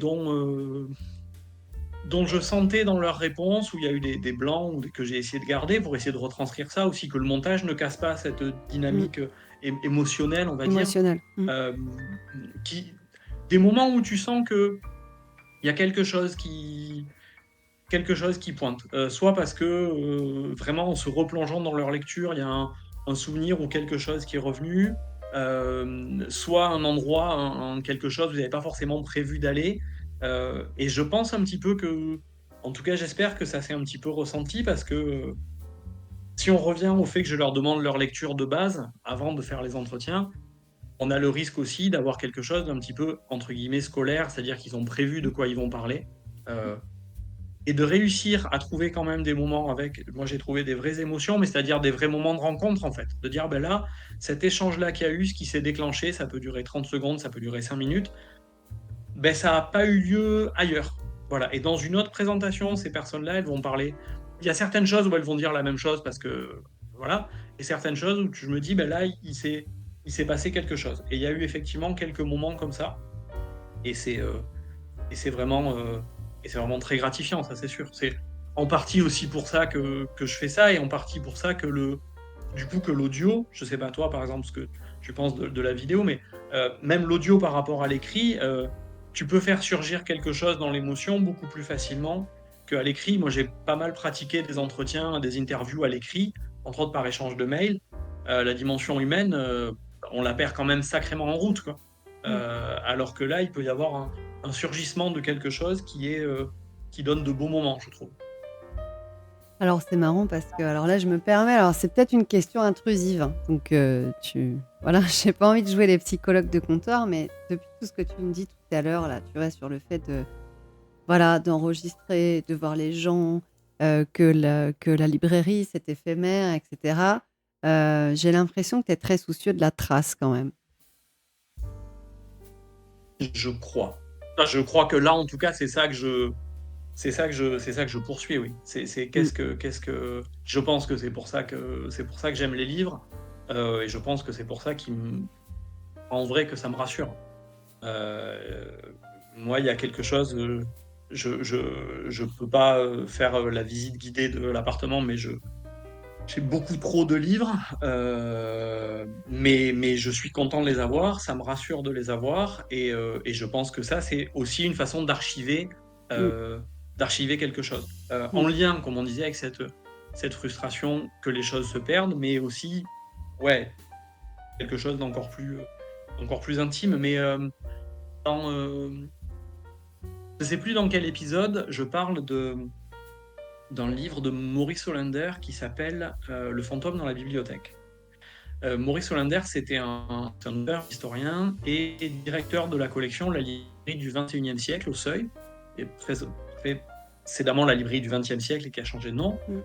dont je sentais dans leurs réponses, où il y a eu des blancs ou que j'ai essayé de garder pour essayer de retranscrire ça aussi, que le montage ne casse pas cette Hum. dynamique émotionnelle, on va dire, Émotionnel. Hum. euh, des moments où tu sens que il y a quelque chose qui pointe, soit parce que vraiment en se replongeant dans leur lecture, il y a un souvenir ou quelque chose qui est revenu, soit un endroit, quelque chose où vous n'avez pas forcément prévu d'aller. Et je pense un petit peu que, en tout cas j'espère que ça s'est un petit peu ressenti parce que si on revient au fait que je leur demande leur lecture de base avant de faire les entretiens, on a le risque aussi d'avoir quelque chose d'un petit peu, entre guillemets, scolaire, c'est-à-dire qu'ils ont prévu de quoi ils vont parler. Euh, et de réussir à trouver quand même des moments avec, moi j'ai trouvé des vraies émotions, mais c'est-à-dire des vrais moments de rencontre en fait, de dire ben là, cet échange-là qu'il y a eu, ce qui s'est déclenché, ça peut durer 30 secondes, ça peut durer 5 minutes, ben ça n'a pas eu lieu ailleurs. Voilà. Et dans une autre présentation, ces personnes-là, elles vont parler. Il y a certaines choses où elles vont dire la même chose parce que voilà, et certaines choses où je me dis ben là, il s'est passé quelque chose. Et il y a eu effectivement quelques moments comme ça, et c'est vraiment, très gratifiant, ça c'est sûr. C'est en partie aussi pour ça que je fais ça, et en partie pour ça que que l'audio, je sais pas toi par exemple ce que tu penses de la vidéo, mais même l'audio par rapport à l'écrit, tu peux faire surgir quelque chose dans l'émotion beaucoup plus facilement qu'à l'écrit. Moi j'ai pas mal pratiqué des entretiens, des interviews à l'écrit, entre autres par échange de mails. La dimension humaine, on la perd quand même sacrément en route, quoi. Hum. Alors que là, il peut y avoir un surgissement de quelque chose qui donne de beaux moments, je trouve. Alors c'est marrant parce que alors là je me permets, alors c'est peut-être une question intrusive, hein, donc voilà, j'ai pas envie de jouer les psychologues de comptoir, mais depuis tout ce que tu me dis tout à l'heure là, tu vois, sur le fait de voilà, d'enregistrer, de voir les gens, que la librairie c'est éphémère, et cetera, j'ai l'impression que tu es très soucieux de la trace quand même. Je crois. Enfin, je crois que là, en tout cas, c'est ça que je poursuis, oui. Mmh, Je pense que c'est pour ça que j'aime les livres, et je pense que c'est pour ça en vrai, que ça me rassure. Euh, Moi, il y a quelque chose, je peux pas faire la visite guidée de l'appartement, mais j'ai beaucoup trop de livres, mais je suis content de les avoir, ça me rassure de les avoir, et je pense que ça, c'est aussi une façon mmh, euh, d'archiver quelque chose. En mmh, lien, comme on disait, avec cette frustration que les choses se perdent, mais aussi, ouais, quelque chose d'encore plus intime. Mais dans, je sais plus dans quel épisode, je parle d'un livre de Maurice Hollander qui s'appelle Le fantôme dans la bibliothèque. Maurice Hollander, c'est un auteur, historien et directeur de la collection La librairie du XXIe siècle au Seuil, et précédemment la librairie du XXe siècle et qui a changé de nom, mmh,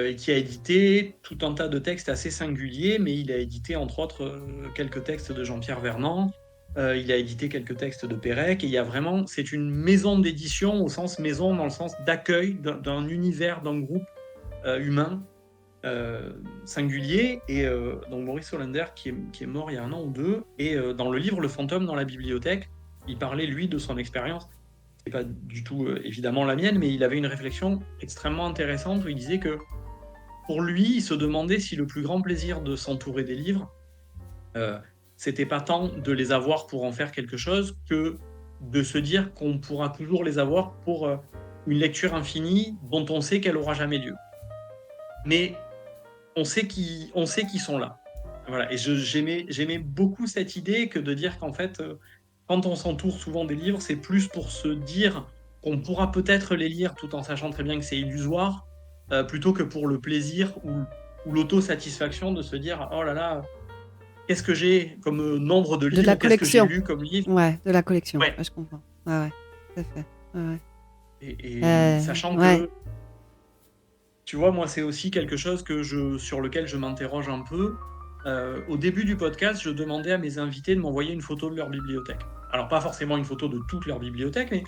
et qui a édité tout un tas de textes assez singuliers, mais il a édité entre autres quelques textes de Jean-Pierre Vernant, il a édité quelques textes de Pérec, et c'est une maison d'édition au sens maison, dans le sens d'accueil d'un univers, d'un groupe humain euh, singulier. Et donc Maurice Hollander, qui est mort il y a un an ou deux, et dans le livre Le fantôme dans la bibliothèque, il parlait, lui, de son expérience. C'est pas du tout évidemment la mienne, mais il avait une réflexion extrêmement intéressante où il disait que pour lui, il se demandait si le plus grand plaisir de s'entourer des livres, euh, c'était pas tant de les avoir pour en faire quelque chose que de se dire qu'on pourra toujours les avoir pour une lecture infinie dont on sait qu'elle aura jamais lieu. Mais on sait qu'ils sont là. Voilà. Et j'aimais beaucoup cette idée que de dire qu'en fait, quand on s'entoure souvent des livres, c'est plus pour se dire qu'on pourra peut-être les lire tout en sachant très bien que c'est illusoire, plutôt que pour le plaisir ou l'autosatisfaction de se dire oh là là, qu'est-ce que j'ai comme nombre de de la livres, qu'est-ce que j'ai collection. lu comme livre. Ouais, de la collection. Ouais. Ouais, je comprends. Ouais, ouais, tout à fait. Ouais, ouais. Et sachant Ouais. que, tu vois, moi, c'est aussi quelque chose sur lequel je m'interroge un peu. Au début du podcast, je demandais à mes invités de m'envoyer une photo de leur bibliothèque. Alors, pas forcément une photo de toute leur bibliothèque, mais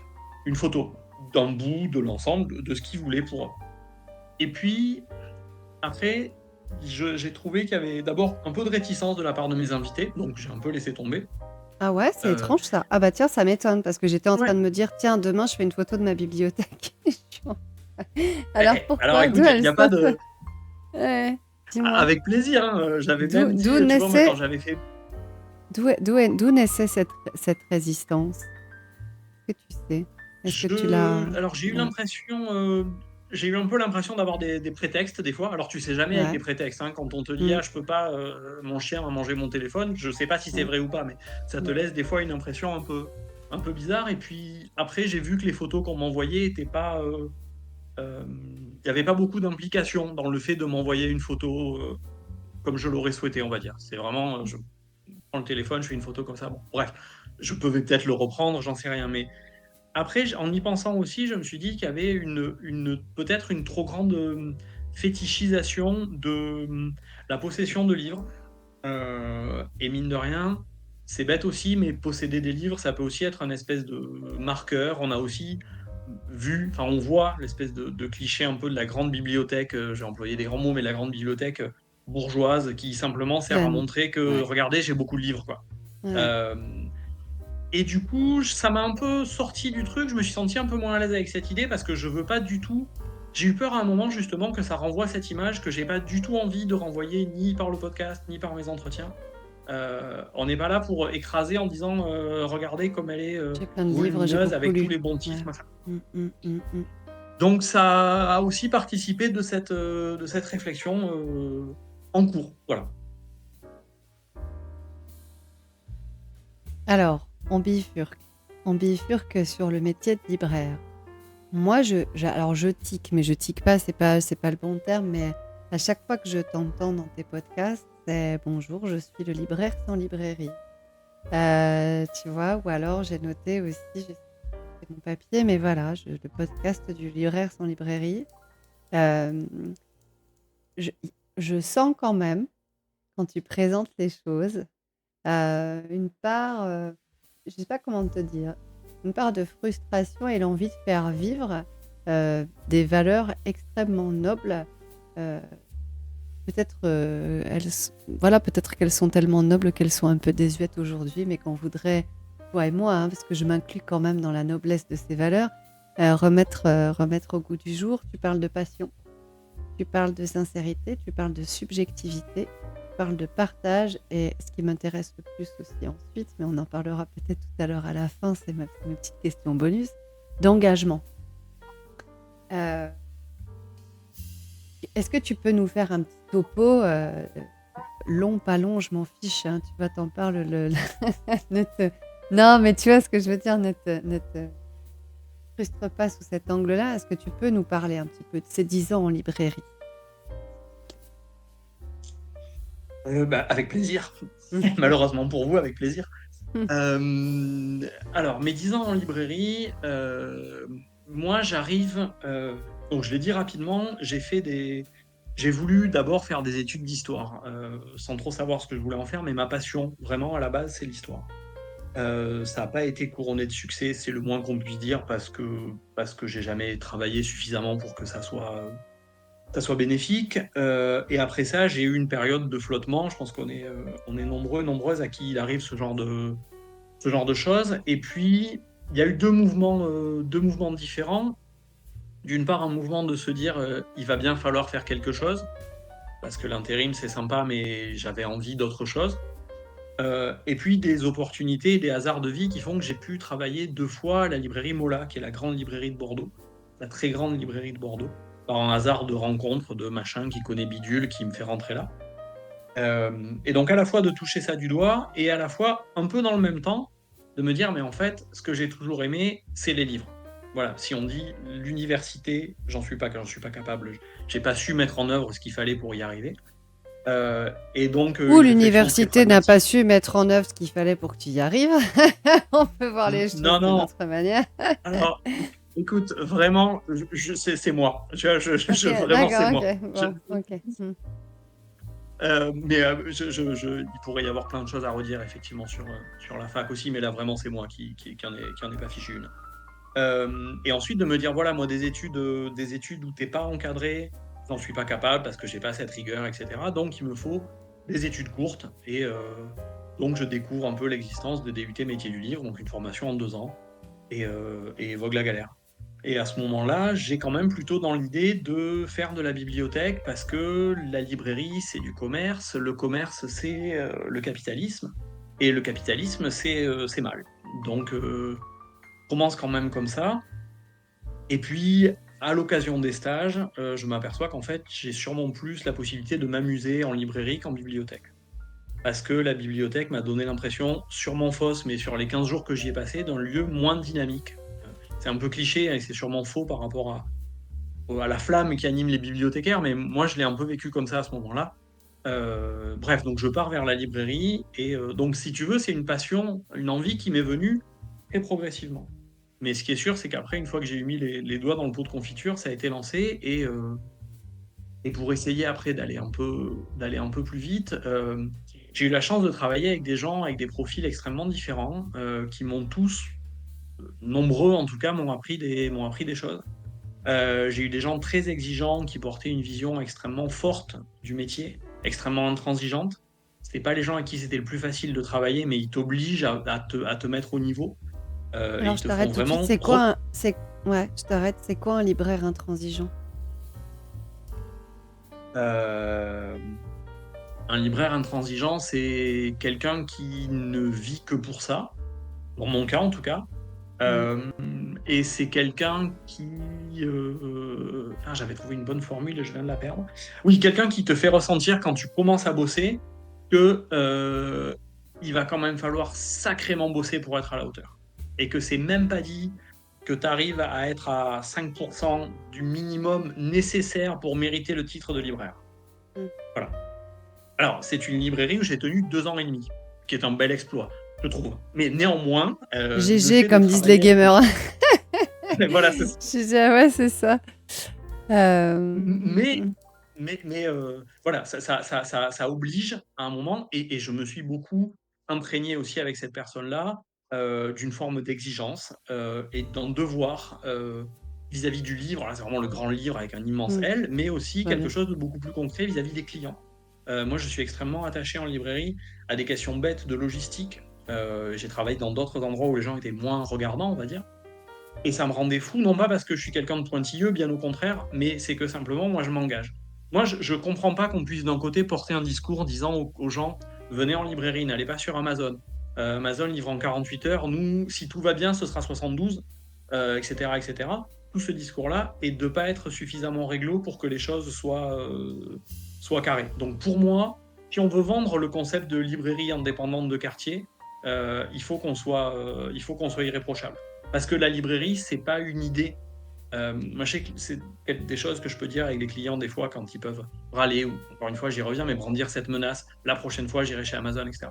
une photo d'un bout, de l'ensemble, de ce qu'ils voulaient pour eux. Et puis, après, j'ai trouvé qu'il y avait d'abord un peu de réticence de la part de mes invités, donc j'ai un peu laissé tomber. Ah ouais, c'est Euh, étrange ça. Ah bah tiens, ça m'étonne parce que j'étais en train ouais. de me dire, tiens, demain je fais une photo de ma bibliothèque. Alors Alors, pourquoi? D'où écoute, il elle n'y a pas sort de. Ouais, dis-moi. Avec plaisir, hein. J'avais même dit, D'où tu vois, moi, quand naissait, j'avais fait. d'où naissait cette résistance? Est-ce que tu sais? Est-ce que tu l'as... Alors j'ai eu Ouais, l'impression, j'ai eu un peu l'impression d'avoir des prétextes des fois. Alors tu sais jamais avec ouais, les prétextes, hein. Quand on te dit mm, ah je peux pas, mon chien a mangé mon téléphone, je sais pas si c'est ouais, vrai ou pas, mais ça te mm. laisse des fois une impression un peu bizarre. Et puis après j'ai vu que les photos qu'on m'envoyait étaient pas, il y avait pas beaucoup d'implication dans le fait de m'envoyer une photo comme je l'aurais souhaité, on va dire. C'est vraiment, je prends le téléphone, je fais une photo comme ça. Bon, bref, je peux peut-être le reprendre, j'en sais rien, mais après, en y pensant aussi, je me suis dit qu'il y avait peut-être une trop grande fétichisation de la possession de livres. Et mine de rien, c'est bête aussi, mais posséder des livres, ça peut aussi être un espèce de marqueur. On a aussi on voit l'espèce de cliché un peu de la grande bibliothèque, j'ai employé des grands mots, mais la grande bibliothèque bourgeoise qui simplement sert à Pleine. montrer que, Ouais, regardez, j'ai beaucoup de livres, quoi. ouais. Euh, et du coup, ça m'a un peu sorti du truc. Je me suis senti un peu moins à l'aise avec cette idée parce que je veux pas du tout. J'ai eu peur à un moment justement que ça renvoie cette image que j'ai pas du tout envie de renvoyer ni par le podcast ni par mes entretiens. On n'est pas là pour écraser en disant regardez comme elle est J'ai plein de livres, j'ai volumineuse beaucoup avec tous lu. les bons titres, Ouais. machin. Mm, mm, mm, mm. Donc ça a aussi participé de cette réflexion en cours. Voilà. Alors, on bifurque. On bifurque sur le métier de libraire. Moi, alors je tique, mais je tique pas, c'est pas le bon terme, mais à chaque fois que je t'entends dans tes podcasts, c'est bonjour, je suis le libraire sans librairie. Tu vois, ou alors j'ai noté aussi, c'est mon papier, mais voilà, le podcast du libraire sans librairie. Euh, je, je sens quand même, quand tu présentes les choses, une part, je sais pas comment te dire, une part de frustration et l'envie de faire vivre des valeurs extrêmement nobles. euh, Peut-être voilà, peut-être qu'elles sont tellement nobles qu'elles sont un peu désuètes aujourd'hui, mais qu'on voudrait, toi et moi, hein, parce que je m'inclus quand même dans la noblesse de ces valeurs, remettre au goût du jour. Tu parles de passion, tu parles de sincérité, tu parles de subjectivité, tu parles de partage, et ce qui m'intéresse le plus aussi ensuite, mais on en parlera peut-être tout à l'heure à la fin, c'est mes petites questions bonus, d'engagement. Euh, Est-ce que tu peux nous faire un petit topo long, pas long, je m'en fiche, hein, tu vois, t'en parles. Ne te... Non, mais tu vois ce que je veux dire, ne te frustre pas sous cet angle-là. Est-ce que tu peux nous parler un petit peu de ces 10 ans en librairie? Avec plaisir. Malheureusement pour vous, avec plaisir. Alors, mes 10 ans en librairie, moi j'arrive, donc je l'ai dit rapidement, j'ai voulu d'abord faire des études d'histoire, sans trop savoir ce que je voulais en faire, mais ma passion, vraiment à la base, c'est l'histoire. Ça n'a pas été couronné de succès, c'est le moins qu'on puisse dire, parce que j'ai jamais travaillé suffisamment pour que ça soit bénéfique. Et après ça, j'ai eu une période de flottement. Je pense on est nombreux, nombreuses à qui il arrive ce genre de choses. Et puis, il y a eu deux mouvements différents. D'une part, un mouvement de se dire il va bien falloir faire quelque chose, parce que l'intérim, c'est sympa, mais j'avais envie d'autre chose. Et puis, des opportunités, des hasards de vie qui font que j'ai pu travailler 2 fois à la librairie Mola, qui est la grande librairie de Bordeaux, la très grande librairie de Bordeaux, par un hasard de rencontre, de machin qui connaît Bidule, qui me fait rentrer là. Et donc à la fois de toucher ça du doigt, et à la fois, un peu dans le même temps, de me dire, mais en fait, ce que j'ai toujours aimé, c'est les livres. Voilà, si on dit l'université, j'en suis pas capable, j'ai pas su mettre en œuvre ce qu'il fallait pour y arriver. Et donc, Ou une réflexion très l'université n'a pas pragmatique. su mettre en œuvre ce qu'il fallait pour que tu y arrives. On peut voir les Non, choses d'une non, autre manière. alors, écoute, vraiment, c'est moi. Tu vois, Ok, vraiment, c'est d'accord, moi. ok. Je- Bon, ok. mais il pourrait y avoir plein de choses à redire effectivement sur la fac aussi, mais là vraiment c'est moi qui en ai pas fichu une. Et ensuite de me dire voilà, moi des études où t'es pas encadré, j'en suis pas capable parce que j'ai pas cette rigueur, etc. Donc il me faut des études courtes, et donc je découvre un peu l'existence de DUT métier du livre, donc une formation en 2 ans, et vogue la galère. Et à ce moment-là, j'ai quand même plutôt dans l'idée de faire de la bibliothèque, parce que la librairie, c'est du commerce, le commerce, c'est le capitalisme, et le capitalisme, c'est mal. Donc, je commence quand même comme ça. Et puis, à l'occasion des stages, je m'aperçois qu'en fait, j'ai sûrement plus la possibilité de m'amuser en librairie qu'en bibliothèque. Parce que la bibliothèque m'a donné l'impression, sûrement fausse, mais sur les 15 jours que j'y ai passé, d'un lieu moins dynamique. C'est un peu cliché et c'est sûrement faux par rapport à la flamme qui anime les bibliothécaires, mais moi je l'ai un peu vécu comme ça à ce moment-là. Bref, donc je pars vers la librairie, et donc si tu veux, c'est une passion, une envie qui m'est venue très progressivement. Mais ce qui est sûr, c'est qu'après, une fois que j'ai mis les doigts dans le pot de confiture, ça a été lancé, et pour essayer après d'aller un peu plus vite, j'ai eu la chance de travailler avec des gens avec des profils extrêmement différents, qui m'ont tous, nombreux en tout cas, m'ont appris des choses. J'ai eu des gens très exigeants qui portaient une vision extrêmement forte du métier, extrêmement intransigeante. C'était pas les gens à qui c'était le plus facile de travailler, mais ils t'obligent à te mettre au niveau. Alors, Ils je te font t'arrête tout de suite. vraiment. Ouais, je t'arrête. C'est quoi un libraire intransigeant? Euh, un libraire intransigeant, c'est quelqu'un qui ne vit que pour ça, dans mon cas en tout cas. Mhm. Et c'est quelqu'un qui. J'avais trouvé une bonne formule et je viens de la perdre. Oui, quelqu'un qui te fait ressentir quand tu commences à bosser que il va quand même falloir sacrément bosser pour être à la hauteur. Et que c'est même pas dit que tu arrives à être à 5% du minimum nécessaire pour mériter le titre de libraire. Mmh. Voilà. Alors, c'est une librairie où j'ai tenu 2 ans et demi, ce qui est un bel exploit, je trouve. Mais néanmoins, le GG, fait de comme disent les travailler gamers. voilà, c'est ça. GG, ouais, c'est ça. Mais voilà, ça oblige à un moment et je me suis beaucoup imprégné aussi avec cette personne-là, d'une forme d'exigence, et d'un devoir, vis-à-vis du livre. Là, c'est vraiment le grand livre avec un immense Mmh. L, mais aussi Très quelque bien. chose de beaucoup plus concret vis-à-vis des clients. Moi, je suis extrêmement attaché en librairie à des questions bêtes de logistique. J'ai travaillé dans d'autres endroits où les gens étaient moins regardants, on va dire. Et ça me rendait fou, non pas parce que je suis quelqu'un de pointilleux, bien au contraire, mais c'est que simplement, moi, je m'engage. Moi, je comprends pas qu'on puisse d'un côté porter un discours disant aux gens: «Venez en librairie, n'allez pas sur Amazon. Amazon livre en 48 heures, nous, si tout va bien, ce sera 72», et cetera, et cetera. Tout ce discours-là et de pas être suffisamment réglo pour que les choses soient carrées. Donc pour moi, si on veut vendre le concept de librairie indépendante de quartier, il faut qu'on soit irréprochable. Parce que la librairie, c'est pas une idée. Moi, je sais que c'est des choses que je peux dire avec les clients des fois quand ils peuvent râler ou, encore une fois, j'y reviens, mais brandir cette menace. La prochaine fois, j'irai chez Amazon, etc.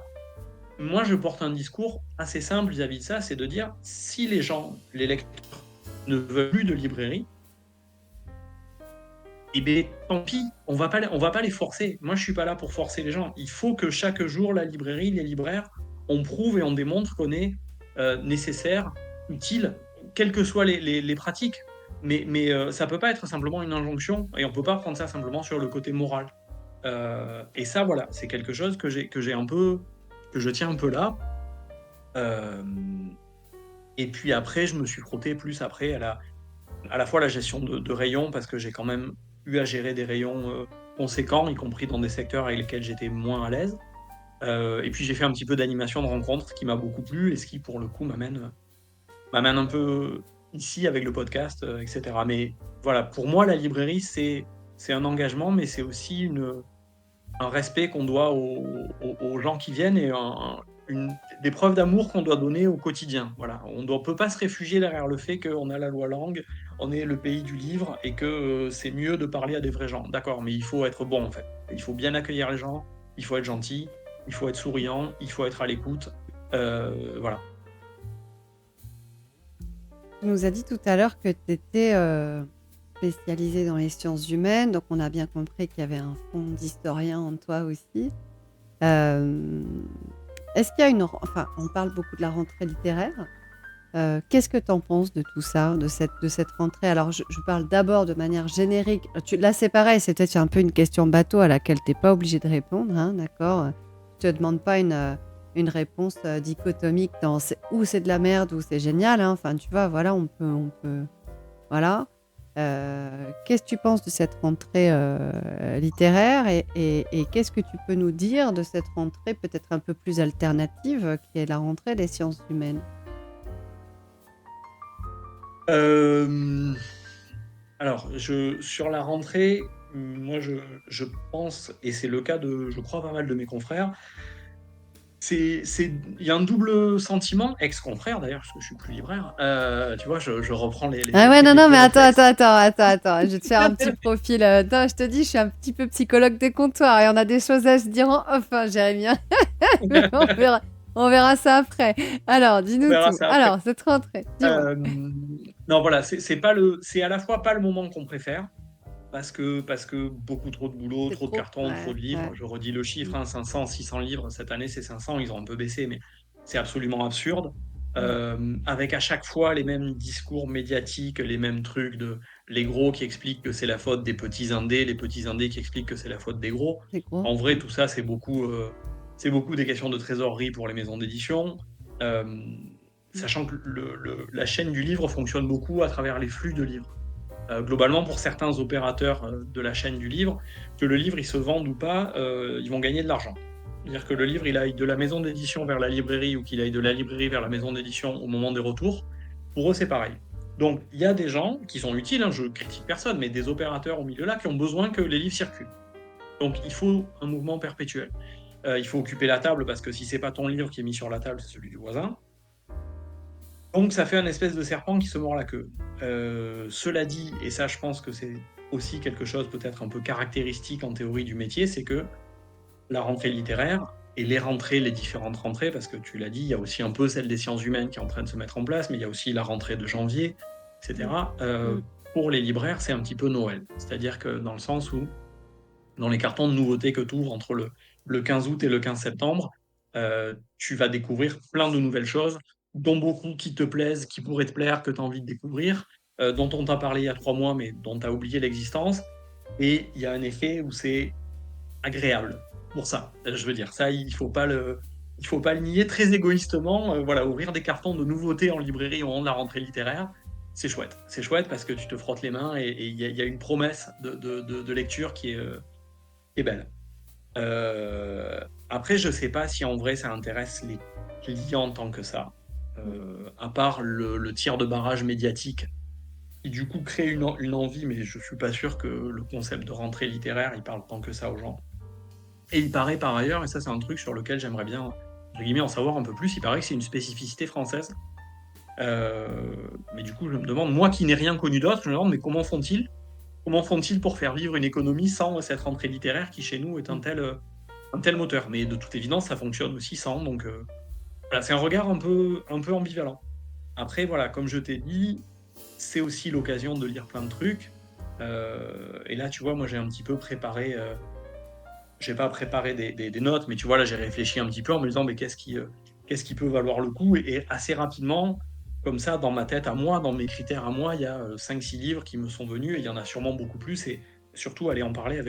Moi, je porte un discours assez simple vis-à-vis de ça, c'est de dire si les gens, les lecteurs, ne veulent plus de librairie, eh bien, tant pis, on va pas les forcer. Moi, je suis pas là pour forcer les gens. Il faut que chaque jour, la librairie, les libraires, on prouve et on démontre qu'on est nécessaire, utile, quelles que soient les pratiques. Mais ça peut pas être simplement une injonction et on peut pas prendre ça simplement sur le côté moral. Et ça, voilà, c'est quelque chose que j'ai un peu, que je tiens un peu là. Euh, et puis après, je me suis frotté plus après à la fois la gestion de rayons, parce que j'ai quand même eu à gérer des rayons conséquents, y compris dans des secteurs avec lesquels j'étais moins à l'aise. Et puis j'ai fait un petit peu d'animation de rencontres, ce qui m'a beaucoup plu et ce qui, pour le coup, m'amène un peu ici avec le podcast, etc. Mais voilà, pour moi, la librairie, c'est un engagement, mais c'est aussi un respect qu'on doit aux gens qui viennent et des preuves d'amour qu'on doit donner au quotidien. Voilà. On ne peut pas se réfugier derrière le fait qu'on a la loi langue, on est le pays du livre et que c'est mieux de parler à des vrais gens. D'accord, mais il faut être bon en fait. Il faut bien accueillir les gens, il faut être gentil, il faut être souriant, il faut être à l'écoute. Voilà. Tu nous as dit tout à l'heure que tu étais spécialisé dans les sciences humaines, donc on a bien compris qu'il y avait un fond d'historien en toi aussi. Est-ce qu'il y a Enfin, on parle beaucoup de la rentrée littéraire. Qu'est-ce que tu en penses de tout ça, de cette rentrée? Alors, je parle d'abord de manière générique. Là, c'est pareil, c'est peut-être un peu une question bateau à laquelle tu n'es pas obligé de répondre, hein, d'accord? Je ne te demande pas une réponse dichotomique dans ou c'est de la merde ou c'est génial, hein. Enfin, tu vois, voilà, on peut voilà. Qu'est-ce que tu penses de cette rentrée littéraire et qu'est-ce que tu peux nous dire de cette rentrée peut-être un peu plus alternative qui est la rentrée des sciences humaines? Alors, sur la rentrée, moi, je pense, et c'est le cas de, je crois, pas mal de mes confrères, il y a un double sentiment, ex-confrère d'ailleurs, parce que je suis plus libraire. Tu vois, je reprends les Ah ouais, les non, vieux mais attends. réflexes. Je vais te faire un petit profil. Non, je te dis, je suis un petit peu psychologue des comptoirs et on a des choses à se dire en off, hein, Jérémy. Mais on verra ça après. Alors, On dis-nous verra tout. ça après. Alors, cette rentrée, dis-moi. Non, voilà, c'est à la fois pas le moment qu'on préfère, parce que beaucoup trop de boulot, C'est trop de trop. cartons, trop Ouais, de livres. ouais. Je redis le chiffre, Mm, hein, 500, 600 livres. Cette année, c'est 500. Ils ont un peu baissé, mais c'est absolument absurde. mm. Avec à chaque fois les mêmes discours médiatiques, les mêmes trucs les gros qui expliquent que c'est la faute des petits indés, les petits indés qui expliquent que c'est la faute des gros. C'est gros. En vrai, tout ça, c'est beaucoup des questions de trésorerie pour les maisons d'édition. Euh, Mm. Sachant que la chaîne du livre fonctionne beaucoup à travers les flux de livres. Globalement, pour certains opérateurs de la chaîne du livre, que le livre il se vende ou pas, ils vont gagner de l'argent. C'est-à-dire que le livre il aille de la maison d'édition vers la librairie ou qu'il aille de la librairie vers la maison d'édition au moment des retours, pour eux c'est pareil. Donc il y a des gens qui sont utiles, hein, je critique personne, mais des opérateurs au milieu là qui ont besoin que les livres circulent. Donc il faut un mouvement perpétuel. Il faut occuper la table parce que si c'est pas ton livre qui est mis sur la table, c'est celui du voisin. Donc ça fait un espèce de serpent qui se mord la queue. Cela dit, et ça je pense que c'est aussi quelque chose peut-être un peu caractéristique en théorie du métier, c'est que la rentrée littéraire et les différentes rentrées, parce que tu l'as dit, il y a aussi un peu celle des sciences humaines qui est en train de se mettre en place, mais il y a aussi la rentrée de janvier, Mmh. etc. Mmh. Pour les libraires, c'est un petit peu Noël. C'est-à-dire que dans le sens où dans les cartons de nouveautés que tu ouvres entre le 15 août et le 15 septembre, tu vas découvrir plein de nouvelles choses, dont beaucoup qui te plaisent, qui pourraient te plaire, que tu as envie de découvrir, dont on t'a parlé il y a 3 mois, mais dont tu as oublié l'existence. Et il y a un effet où c'est agréable pour ça. Je veux dire, ça, il faut pas le nier très égoïstement. Voilà, ouvrir des cartons de nouveautés en librairie au moment de la rentrée littéraire, c'est chouette. C'est chouette parce que tu te frottes les mains et il y a une promesse de lecture qui est belle. Après, je sais pas si en vrai ça intéresse les clients tant que ça. À part le tir de barrage médiatique qui du coup crée une envie, mais je suis pas sûr que le concept de rentrée littéraire il parle tant que ça aux gens. Et il paraît par ailleurs, et ça c'est un truc sur lequel j'aimerais bien entre guillemets en savoir un peu plus, il paraît que c'est une spécificité française. Mais du coup je me demande, moi qui n'ai rien connu d'autre, je me demande mais comment font-ils? Comment font-ils pour faire vivre une économie sans cette rentrée littéraire qui chez nous est Mmh. un tel moteur? Mais de toute évidence, ça fonctionne aussi sans, donc voilà, c'est un regard un peu ambivalent. Après, voilà, comme je t'ai dit, c'est aussi l'occasion de lire plein de trucs. Et là, tu vois, moi, j'ai un petit peu préparé, j'ai pas préparé des notes, mais tu vois, là, j'ai réfléchi un petit peu en me disant, mais qu'est-ce qui peut valoir le coup? Et assez rapidement, comme ça, dans ma tête à moi, dans mes critères à moi, il y a 5-6 livres qui me sont venus et il y en a sûrement beaucoup plus. Et surtout, aller en parler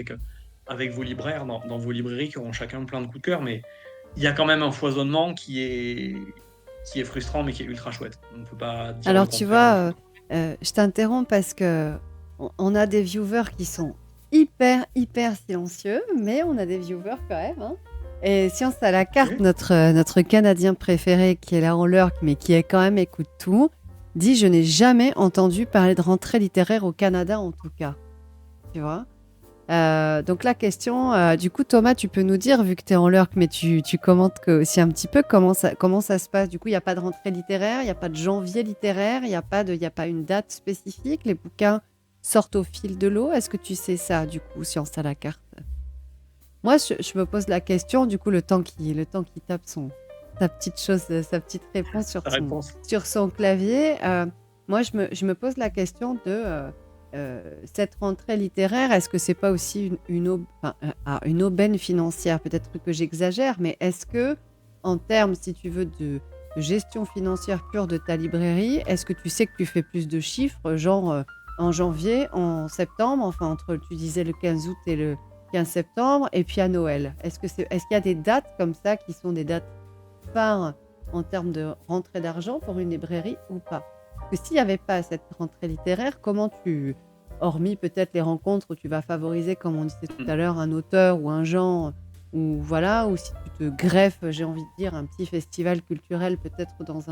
avec vos libraires dans vos librairies qui auront chacun plein de coups de cœur. Mais il y a quand même un foisonnement qui est frustrant, mais qui est ultra chouette. On ne peut pas dire le Alors tu contraire, je vois, pense. je t'interromps parce qu'on a des viewers qui sont hyper, hyper silencieux, mais on a des viewers quand même, hein. Et Science à la carte, Ok. notre Canadien préféré qui est là en lurk, mais qui est quand même écoute tout, dit: «Je n'ai jamais entendu parler de rentrée littéraire au Canada en tout cas». Tu vois? Donc la question, du coup, Thomas, tu peux nous dire, vu que tu es en lurk, mais tu commentes aussi un petit peu comment ça se passe. Du coup, il n'y a pas de rentrée littéraire, il n'y a pas de janvier littéraire, il y a pas une date spécifique. Les bouquins sortent au fil de l'eau. Est-ce que tu sais ça, du coup, Science à la carte? Moi, je me pose la question, du coup, le temps qui tape sa petite chose, sa petite réponse Ta réponse. sur son clavier, moi, je me pose la question de cette rentrée littéraire, est-ce que c'est pas aussi une aubaine financière? Peut-être que j'exagère, mais est-ce que, en termes, si tu veux, de gestion financière pure de ta librairie, est-ce que tu sais que tu fais plus de chiffres, genre en janvier, en septembre, enfin entre, tu disais le 15 août et le 15 septembre, et puis à Noël. Est-ce qu'il y a des dates comme ça qui sont des dates phares en termes de rentrée d'argent pour une librairie ou pas? Parce que s'il n'y avait pas cette rentrée littéraire, hormis peut-être les rencontres où tu vas favoriser, comme on disait tout Mm. à l'heure, un auteur ou un genre, ou voilà, ou si tu te greffes, j'ai envie de dire, un petit festival culturel peut-être dans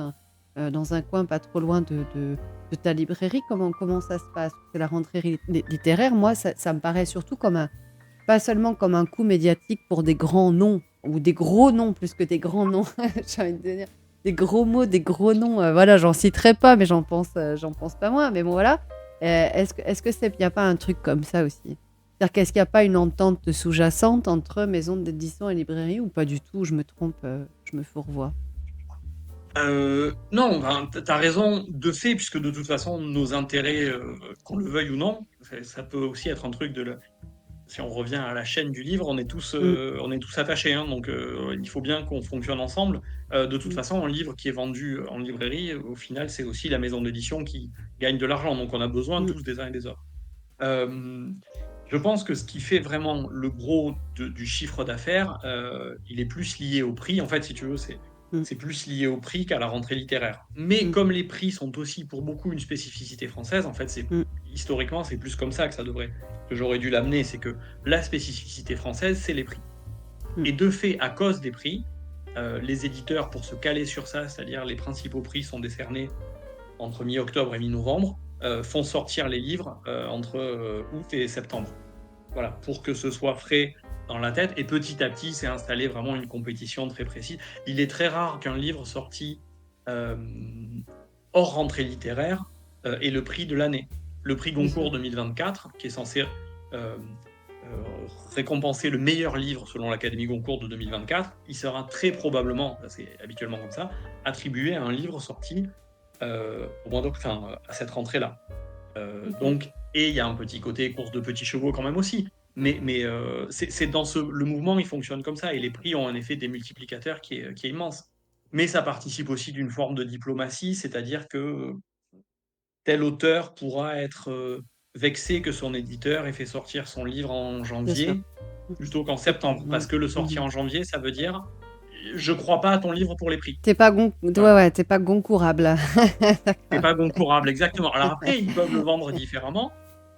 un coin pas trop loin de ta librairie, comment ça se passe? C'est la rentrée littéraire, moi, ça me paraît surtout pas seulement comme un coup médiatique pour des grands noms, ou des gros noms plus que des grands noms, j'ai envie de dire, des gros mots, des gros noms, voilà, j'en citerai pas, mais j'en pense pas moins, mais bon, voilà. Est-ce que il n'y a pas un truc comme ça aussi? C'est-à-dire qu'est-ce qu'il n'y a pas une entente sous-jacente entre maisons d'édition et librairie, ou pas du tout? Je me trompe, je me fourvoie. Non, ben, tu as raison de fait, puisque de toute façon, nos intérêts, qu'on le veuille ou non, ça peut aussi être un truc si on revient à la chaîne du livre, Mm, on est tous attachés, hein, donc il faut bien qu'on fonctionne ensemble. De toute mm, façon, un livre qui est vendu en librairie, au final, c'est aussi la maison d'édition qui gagne de l'argent, donc on a besoin mm, tous des uns et des autres. Euh, je pense que ce qui fait vraiment le gros du chiffre d'affaires, il est plus lié au prix. En fait, si tu veux, mm, c'est plus lié au prix qu'à la rentrée littéraire. Mais mm, comme les prix sont aussi pour beaucoup une spécificité française, en fait, mm, historiquement, c'est plus comme ça que j'aurais dû l'amener. C'est que la spécificité française, c'est les prix. mm. Et de fait, à cause des prix, les éditeurs, pour se caler sur ça, c'est-à-dire les principaux prix sont décernés entre mi-octobre et mi-novembre, font sortir les livres entre août et septembre. Voilà, pour que ce soit frais dans la tête. Et petit à petit, c'est installé vraiment une compétition très précise. Il est très rare qu'un livre sorti euh, hors rentrée littéraire, est le prix de l'année. Le prix Goncourt Mhm. 2024, qui est censé récompenser le meilleur livre selon l'Académie Goncourt de 2024, il sera très probablement, c'est habituellement comme ça, attribué à un livre sorti au mois d'octobre, à cette rentrée-là. Mhm. Donc, et il y a un petit côté course de petits chevaux quand même aussi. Mais c'est dans le mouvement, il fonctionne comme ça. Et les prix ont un effet démultiplicateur qui est immense. Mais ça participe aussi d'une forme de diplomatie, c'est-à-dire que tel auteur pourra être vexé que son éditeur ait fait sortir son livre en Bien sûr. janvier plutôt qu'en Ok, septembre. ouais. Parce que le sortir en janvier, ça veut dire je crois pas à ton livre pour les prix. T'es pas ouais, Voilà. ouais, t'es pas goncourable. C'est D'accord. pas goncourable, exactement. Alors après, ils peuvent le vendre différemment,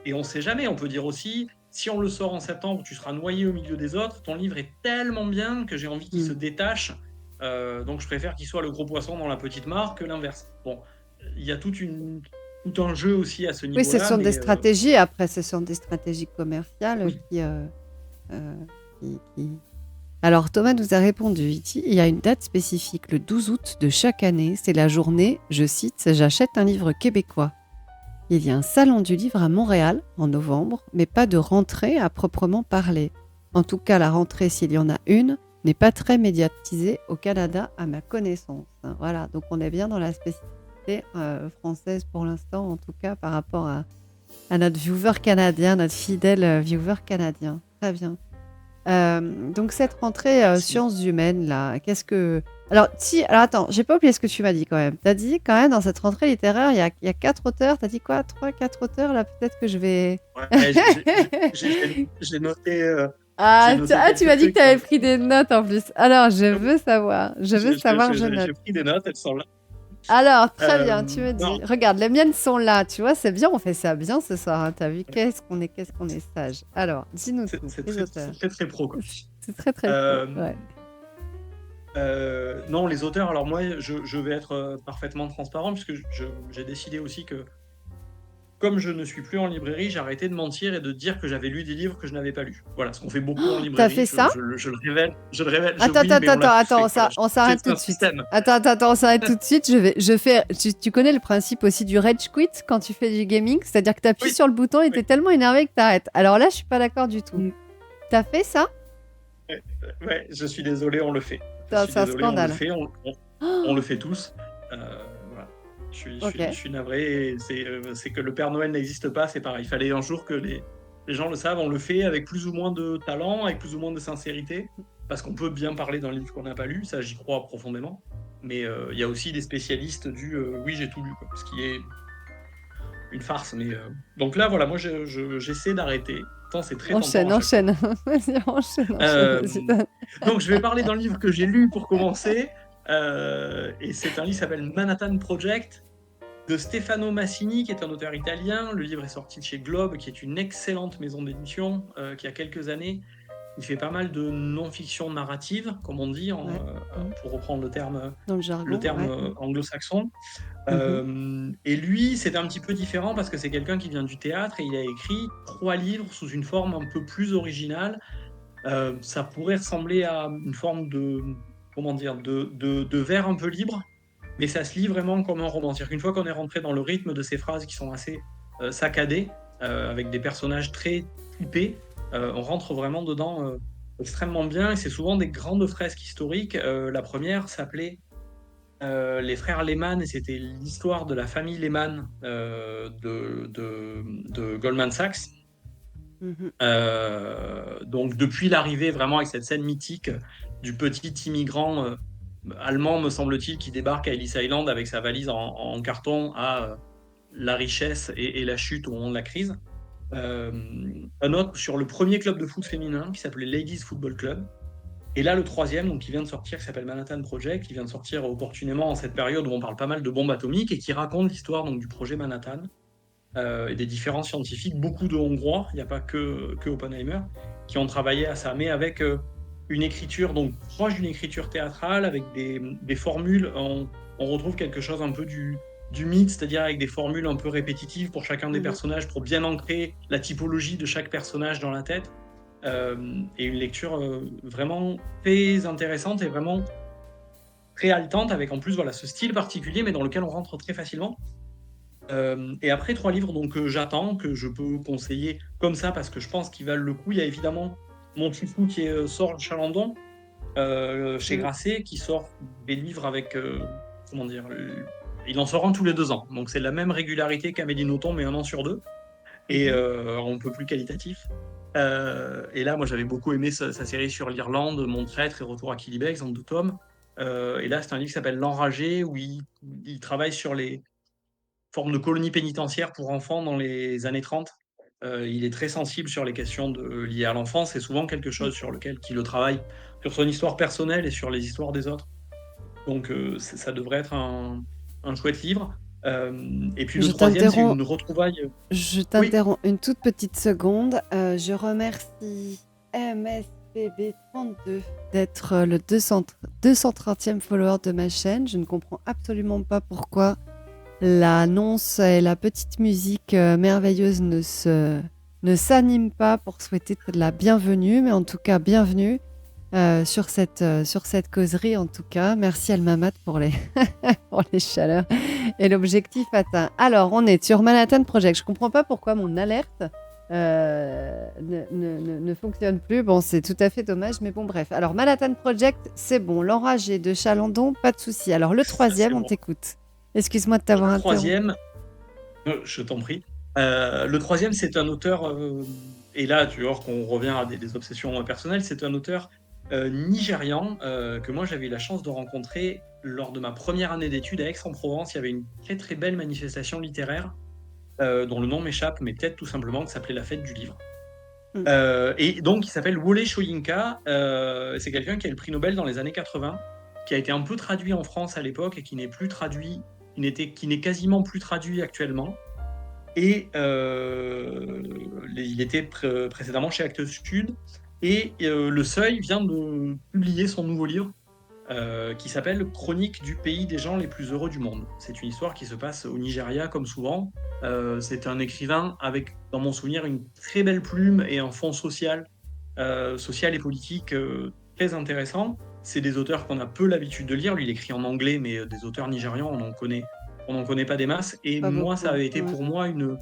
et on sait jamais. On peut dire aussi, si on le sort en septembre, tu seras noyé au milieu des autres, ton livre est tellement bien que j'ai envie qu'il se détache, donc je préfère qu'il soit le gros poisson dans la petite mare que l'inverse. Bon, il y a tout un jeu aussi à ce Oui, ce niveau-là, sont des mais stratégies. Après, ce sont des stratégies commerciales oui. euh, qui- Alors, Thomas nous a répondu. Il dit, il y a une date spécifique, le 12 août de chaque année. C'est la journée, je cite, j'achète un livre québécois. Il y a un salon du livre à Montréal en novembre, mais pas de rentrée à proprement parler. En tout cas, la rentrée, s'il y en a une, n'est pas très médiatisée au Canada à ma connaissance. Voilà, donc on est bien dans la spécificité française pour l'instant, en tout cas par rapport à notre viewer canadien, notre fidèle viewer canadien. Très bien. Donc cette rentrée Merci. sciences humaines, là, qu'est-ce que... Alors, si, alors attends, j'ai pas oublié ce que tu m'as dit quand même. Tu as dit quand même dans cette rentrée littéraire, il y a 4 auteurs. Tu as dit quoi? 3, 4 auteurs, là, peut-être que je vais... Ouais, j'ai Ah, noté tu quelques m'as dit que trucs. tu avais pris des notes en plus. Alors, je veux savoir. Je veux savoir, je note. J'ai pris des notes, elles sont là. Alors, très bien, tu me Non, dis. Regarde, les miennes sont là. Tu vois, c'est bien, on fait ça bien ce soir. Hein. T'as vu, qu'est-ce qu'on est sage. Alors, dis-nous tout, c'est les auteurs. très pro, quoi. C'est très, très pro. Euh, Ouais. non, les auteurs, alors moi, je vais être parfaitement transparent, puisque j'ai décidé aussi que, comme je ne suis plus en librairie, j'ai arrêté de mentir et de dire que j'avais lu des livres que je n'avais pas lus. Voilà, ce qu'on fait beaucoup en T'as librairie, fait ça? je le révèle, Attends, oui, mais on l'a tous attends, fait. Voilà, on c'est s'arrête tout un de suite. système. On s'arrête tout de suite. Tu connais le principe aussi du rage quit quand tu fais du gaming? C'est-à-dire que tu appuies Oui, sur le bouton et oui. t'es tellement énervé que t'arrêtes. Alors là, je suis pas d'accord du tout. Mm. T'as fait ça? Ouais, je suis désolé, on le fait. Je C'est suis un désolé, on le scandale. fait, on le fait tous. Voilà. Ok. Je suis navré. C'est que le Père Noël n'existe pas, c'est pareil. Il fallait un jour que les gens le savent. On le fait avec plus ou moins de talent, avec plus ou moins de sincérité, parce qu'on peut bien parler d'un livre qu'on n'a pas lu, ça j'y crois profondément. Mais il y a aussi des spécialistes du oui, j'ai tout lu, quoi, ce qui est une farce. Donc là, voilà, moi j'essaie d'arrêter. Pourtant, c'est très tentant Enchaîne, à chaque fois. enchaîne. Vas-y, enchaîne, enchaîne. Euh, Vas-y. donc, je vais parler d'un livre que j'ai lu pour commencer. Et c'est un livre qui s'appelle Manhattan Project de Stefano Massini, qui est un auteur italien. Le livre est sorti de chez Globe, qui est une excellente maison d'édition qui a quelques années. Il fait pas mal de non-fiction narrative, comme on dit, Ouais. pour reprendre Dans le jargon, ouais. anglo-saxon. Et lui, c'est un petit peu différent parce que c'est quelqu'un qui vient du théâtre et il a écrit 3 livres sous une forme un peu plus originale. Ça pourrait ressembler à une forme de, comment dire, de vers un peu libre, mais ça se lit vraiment comme un roman. C'est-à-dire qu'une fois qu'on est rentré dans le rythme de ces phrases qui sont assez saccadées, avec des personnages très typés, on rentre vraiment dedans extrêmement bien. Et c'est souvent des grandes fresques historiques. La première s'appelait Les frères Lehman, et c'était l'histoire de la famille Lehman de Goldman Sachs. Mhm. Donc depuis l'arrivée, vraiment avec cette scène mythique du petit immigrant allemand, me semble-t-il, qui débarque à Ellis Island avec sa valise en carton, à la richesse et la chute au moment de la crise. Un autre sur le premier club de foot féminin qui s'appelait Ladies Football Club. Et là, le troisième, donc, qui vient de sortir, qui s'appelle Manhattan Project, qui vient de sortir opportunément en cette période où on parle pas mal de bombes atomiques, et qui raconte l'histoire donc, du projet Manhattan. Et des différents scientifiques, beaucoup de Hongrois, il n'y a pas que Oppenheimer, qui ont travaillé à ça, mais avec une écriture donc proche d'une écriture théâtrale, avec des formules, on retrouve quelque chose un peu du mythe, c'est-à-dire avec des formules un peu répétitives pour chacun des Mhm. personnages, pour bien ancrer la typologie de chaque personnage dans la tête, et une lecture vraiment très intéressante et vraiment très haletante, avec en plus voilà, ce style particulier, mais dans lequel on rentre très facilement. Et après, 3 livres donc, que j'attends, que je peux conseiller comme ça, parce que je pense qu'ils valent le coup. Il y a évidemment mon chouchou qui est Sorge Chalandon, chez Mm. Grasset, qui sort des livres avec, comment dire, il en sort un tous les 2 ans. Donc c'est la même régularité qu'Amélie Nothomb, mais un an sur deux. Et Mhm. on peut plus qualitatif. Et là, moi, j'avais beaucoup aimé sa série sur l'Irlande, Mon traître et Retour à Quilibex, en 2 tomes. Et là, c'est un livre qui s'appelle L'Enragé, où il travaille sur les formes de colonies pénitentiaires pour enfants dans les années 30. Il est très sensible sur les questions liées à l'enfance. C'est souvent quelque chose sur lequel il le travaille, sur son histoire personnelle et sur les histoires des autres. Donc, ça devrait être un chouette livre. Et puis le Je troisième, c'est t'interromps, une retrouvaille. je Oui, t'interromps une toute petite seconde. Je remercie MSPB32 d'être le 230e follower de ma chaîne. Je ne comprends absolument pas pourquoi l'annonce et la petite musique merveilleuse ne s'animent pas pour souhaiter la bienvenue, mais en tout cas, bienvenue sur cette causerie. En tout cas, merci Almamat pour les, pour les chaleurs et l'objectif atteint. Alors, on est sur Manhattan Project. Je comprends pas pourquoi mon alerte ne fonctionne plus. Bon, c'est tout à fait dommage, mais bon, bref. Alors, Manhattan Project, c'est bon. L'enragé de Chalandon, pas de souci. Alors, le ça c'est troisième, on bon. t'écoute. Excuse-moi de t'avoir Le interrompu. troisième, je t'en prie. Le troisième, c'est un auteur, et là, tu vois qu'on revient à des obsessions personnelles, c'est un auteur nigérian que moi j'avais eu la chance de rencontrer lors de ma première année d'études à Aix-en-Provence. Il y avait une très très belle manifestation littéraire dont le nom m'échappe, mais peut-être tout simplement que ça s'appelait la Fête du Livre. Mm. Et donc, il s'appelle Wole Soyinka. C'est quelqu'un qui a eu le prix Nobel dans les années 80, qui a été un peu traduit en France à l'époque et qui n'est plus traduit, qui n'est quasiment plus traduit actuellement. Et il était précédemment chez Actes Sud. Et Le Seuil vient de publier son nouveau livre qui s'appelle Chronique du pays des gens les plus heureux du monde. C'est une histoire qui se passe au Nigeria, comme souvent. C'est un écrivain avec, dans mon souvenir, une très belle plume et un fond social, social et politique très intéressant. C'est des auteurs qu'on a peu l'habitude de lire. Lui, il écrit en anglais, mais des auteurs nigérians, on n'en connaît pas des masses. Et Pas moi, ça beaucoup. avait été Ouais. pour moi une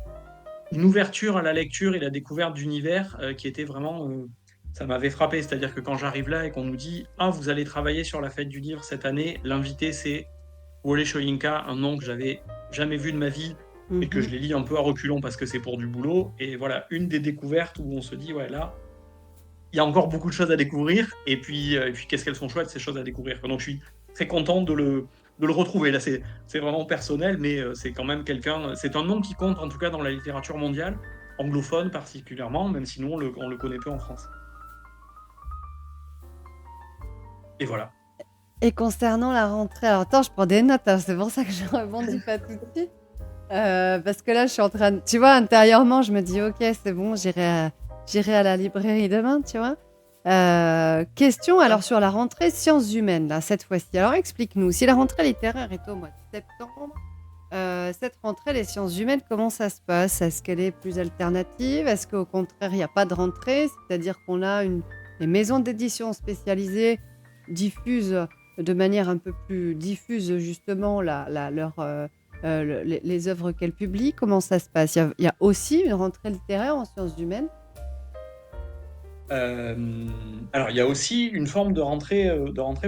ouverture à la lecture et la découverte d'univers qui était vraiment ça m'avait frappé. C'est-à-dire que quand j'arrive là et qu'on nous dit ah, vous allez travailler sur la fête du livre cette année, l'invité c'est Wole Soyinka, un nom que j'avais jamais vu de ma vie et que je Mhm. les lis un peu à reculons parce que c'est pour du boulot. Et voilà, une des découvertes où on se dit ouais, là il y a encore beaucoup de choses à découvrir et puis qu'est-ce qu'elles sont chouettes ces choses à découvrir. Donc je suis très content de le retrouver. Là, c'est vraiment personnel, mais c'est quand même quelqu'un. C'est un nom qui compte en tout cas dans la littérature mondiale, anglophone particulièrement, même si nous on le connaît peu en France. Et voilà. Et concernant la rentrée, alors attends, je prends des notes, hein, c'est pour ça que je ne rebondis pas tout de suite. Parce que là, je suis en train de... Tu vois, intérieurement, je me dis, ok, c'est bon, j'irai à la librairie demain, tu vois. Question alors sur la rentrée sciences humaines, là, cette fois-ci. Alors explique-nous, si la rentrée littéraire est au mois de septembre, cette rentrée, les sciences humaines, comment ça se passe? Est-ce qu'elle est plus alternative? Est-ce qu'au contraire, il n'y a pas de rentrée? C'est-à-dire qu'on a les maisons d'édition spécialisées diffusent de manière un peu plus diffuse justement les œuvres qu'elles publient. Comment ça se passe? Il y a aussi une rentrée littéraire en sciences humaines? Alors, il y a aussi une forme de rentrée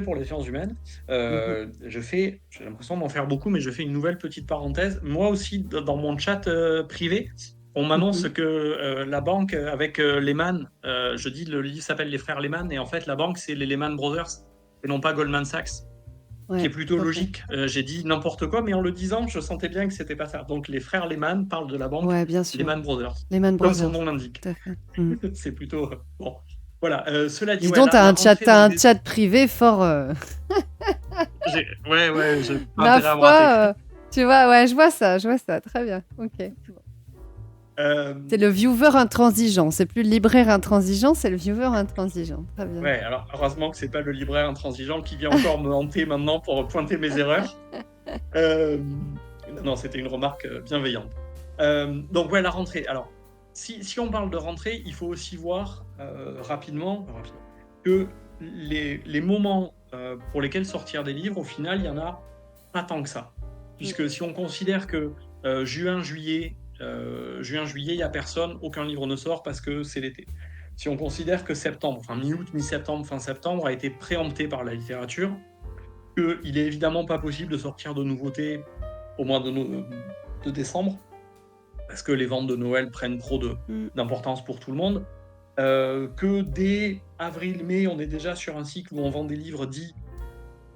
pour les sciences humaines. Mhm. J'ai l'impression d'en faire beaucoup, mais je fais une nouvelle petite parenthèse. Moi aussi, dans mon chat privé, on m'annonce Mhm. que la banque avec Lehman, je dis le livre s'appelle Les Frères Lehman, et en fait, la banque, c'est les Lehman Brothers, et non pas Goldman Sachs, qui est Ouais, plutôt ok. logique. J'ai dit n'importe quoi, mais en le disant, je sentais bien que c'était pas ça. Donc, les Frères Lehman parlent de la banque Ouais, bien sûr. Lehman Brothers, Lehman comme son Brothers, nom l'indique. tout à fait. Mhm. C'est plutôt bon. Voilà, cela dit, Dis ouais, donc, la rentrée dans t'as un les... chat privé fort. Ouais, j'ai pas Ma intérêt à avoir foi, fait. tu vois, ouais, je vois ça, très bien. Ok. C'est le viewer intransigeant. C'est plus le libraire intransigeant, c'est le viewer intransigeant. Très bien. Ouais, alors heureusement que c'est pas le libraire intransigeant qui vient encore me hanter maintenant pour pointer mes erreurs. Euh, non, c'était une remarque bienveillante. Donc ouais, la rentrée. Alors, si on parle de rentrée, il faut aussi voir rapidement que les moments pour lesquels sortir des livres, au final, il y en a pas tant que ça. Puisque si on considère que juin, juillet, il n'y a personne, aucun livre ne sort parce que c'est l'été. Si on considère que septembre, enfin mi-août, mi-septembre, fin septembre, a été préempté par la littérature, qu'il est évidemment pas possible de sortir de nouveautés au mois de décembre, parce que les ventes de Noël prennent trop d'importance pour tout le monde, que dès avril-mai, on est déjà sur un cycle où on vend des livres dits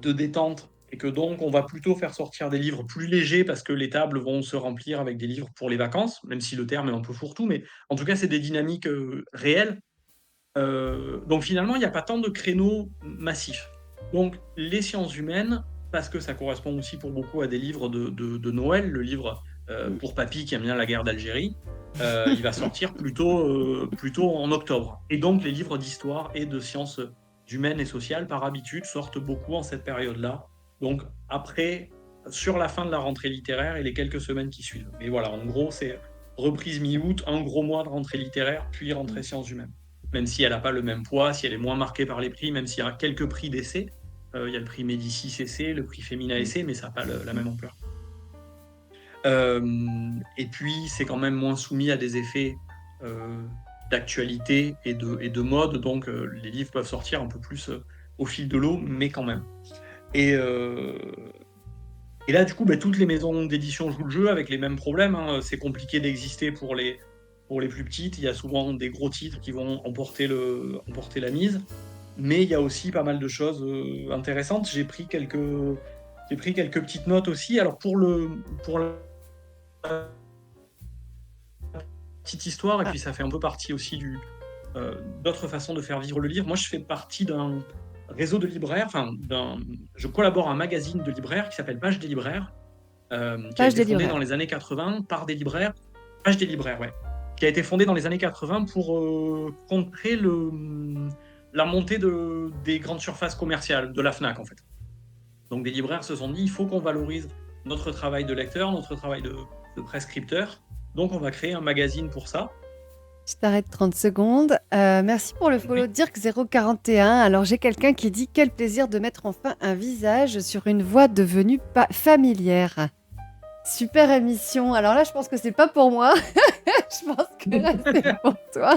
de détente, et que donc on va plutôt faire sortir des livres plus légers parce que les tables vont se remplir avec des livres pour les vacances, même si le terme est un peu fourre-tout, mais en tout cas, c'est des dynamiques réelles. Donc finalement, il n'y a pas tant de créneaux massifs. Donc les sciences humaines, parce que ça correspond aussi pour beaucoup à des livres de Noël, le livre pour papy qui aime bien la guerre d'Algérie, il va sortir plutôt en octobre. Et donc les livres d'histoire et de sciences humaines et sociales, par habitude, sortent beaucoup en cette période-là. Donc après, sur la fin de la rentrée littéraire et les quelques semaines qui suivent. Mais voilà, en gros, c'est reprise mi-août, un gros mois de rentrée littéraire, puis rentrée sciences humaines. Même si elle n'a pas le même poids, si elle est moins marquée par les prix, même s'il y a quelques prix d'essai. Il y a le prix Médicis Essai, le prix Femina Essai, mais ça n'a pas la même ampleur. Et puis, c'est quand même moins soumis à des effets d'actualité et de mode, donc les livres peuvent sortir un peu plus au fil de l'eau, mais quand même. Et là, du coup, toutes les maisons d'édition jouent le jeu avec les mêmes problèmes. Hein. C'est compliqué d'exister pour les plus petites. Il y a souvent des gros titres qui vont emporter la mise. Mais il y a aussi pas mal de choses intéressantes. J'ai pris quelques petites notes aussi. Alors, pour la petite histoire, et puis ça fait un peu partie aussi d'autres façons de faire vivre le livre. Moi, je fais partie d'un réseau de libraires, je collabore à un magazine de libraires qui s'appelle Page des libraires, qui a été fondé dans les années 80 par des libraires. Page des libraires, ouais. Qui a été fondé dans les années 80 pour contrer la montée des grandes surfaces commerciales, de la FNAC en fait. Donc des libraires se sont dit, il faut qu'on valorise notre travail de lecteur, notre travail de prescripteur. Donc on va créer un magazine pour ça. Je t'arrête 30 secondes. Merci pour le follow Dirk041. Alors, j'ai quelqu'un qui dit « Quel plaisir de mettre enfin un visage sur une voix devenue familière. » Super émission. Alors là, je pense que c'est pas pour moi. Je pense que là, c'est pour toi.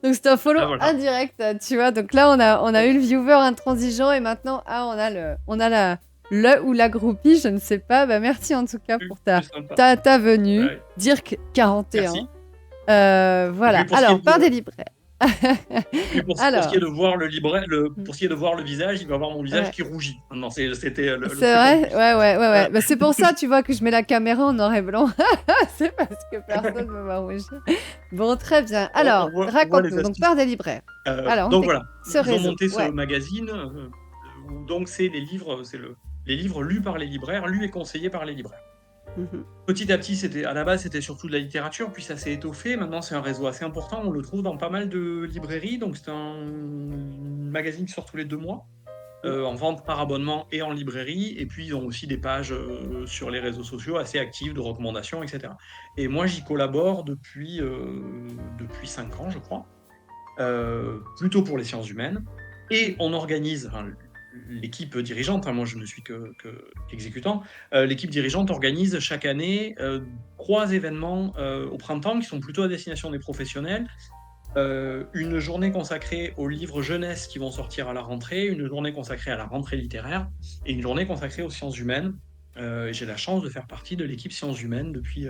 Donc, c'est un follow indirect, tu vois. Donc là, on a eu le viewer intransigeant et maintenant, on a le ou la groupie, je ne sais pas. Merci en tout cas pour ta venue. Ouais. Dirk41. Merci. Voilà. Alors, par des libraires. Pour ce qui est de voir pour ce qui est de voir le visage, il va voir mon visage qui rougit. Non, c'était le c'est vrai. Ouais. C'est pour ça, tu vois, que je mets la caméra en noir et blanc. C'est parce que personne ne me voit rougir. Bon, très bien. Alors, raconte-nous. Donc, par des libraires. Alors, donc voilà. Ils ont monté ce magazine. Donc, c'est les livres lus par les libraires, lus et conseillés par les libraires. Petit à petit, à la base, c'était surtout de la littérature, puis ça s'est étoffé. Maintenant, c'est un réseau assez important. On le trouve dans pas mal de librairies. Donc, c'est un magazine qui sort tous les 2 mois, en vente par abonnement et en librairie. Et puis, ils ont aussi des pages sur les réseaux sociaux assez actives de recommandations, etc. Et moi, j'y collabore depuis 5 ans, je crois, plutôt pour les sciences humaines. Et on organise... l'équipe dirigeante, moi je ne suis qu'exécutant, l'équipe dirigeante organise chaque année 3 événements au printemps qui sont plutôt à destination des professionnels. Une journée consacrée aux livres jeunesse qui vont sortir à la rentrée, une journée consacrée à la rentrée littéraire et une journée consacrée aux sciences humaines. J'ai la chance de faire partie de l'équipe sciences humaines depuis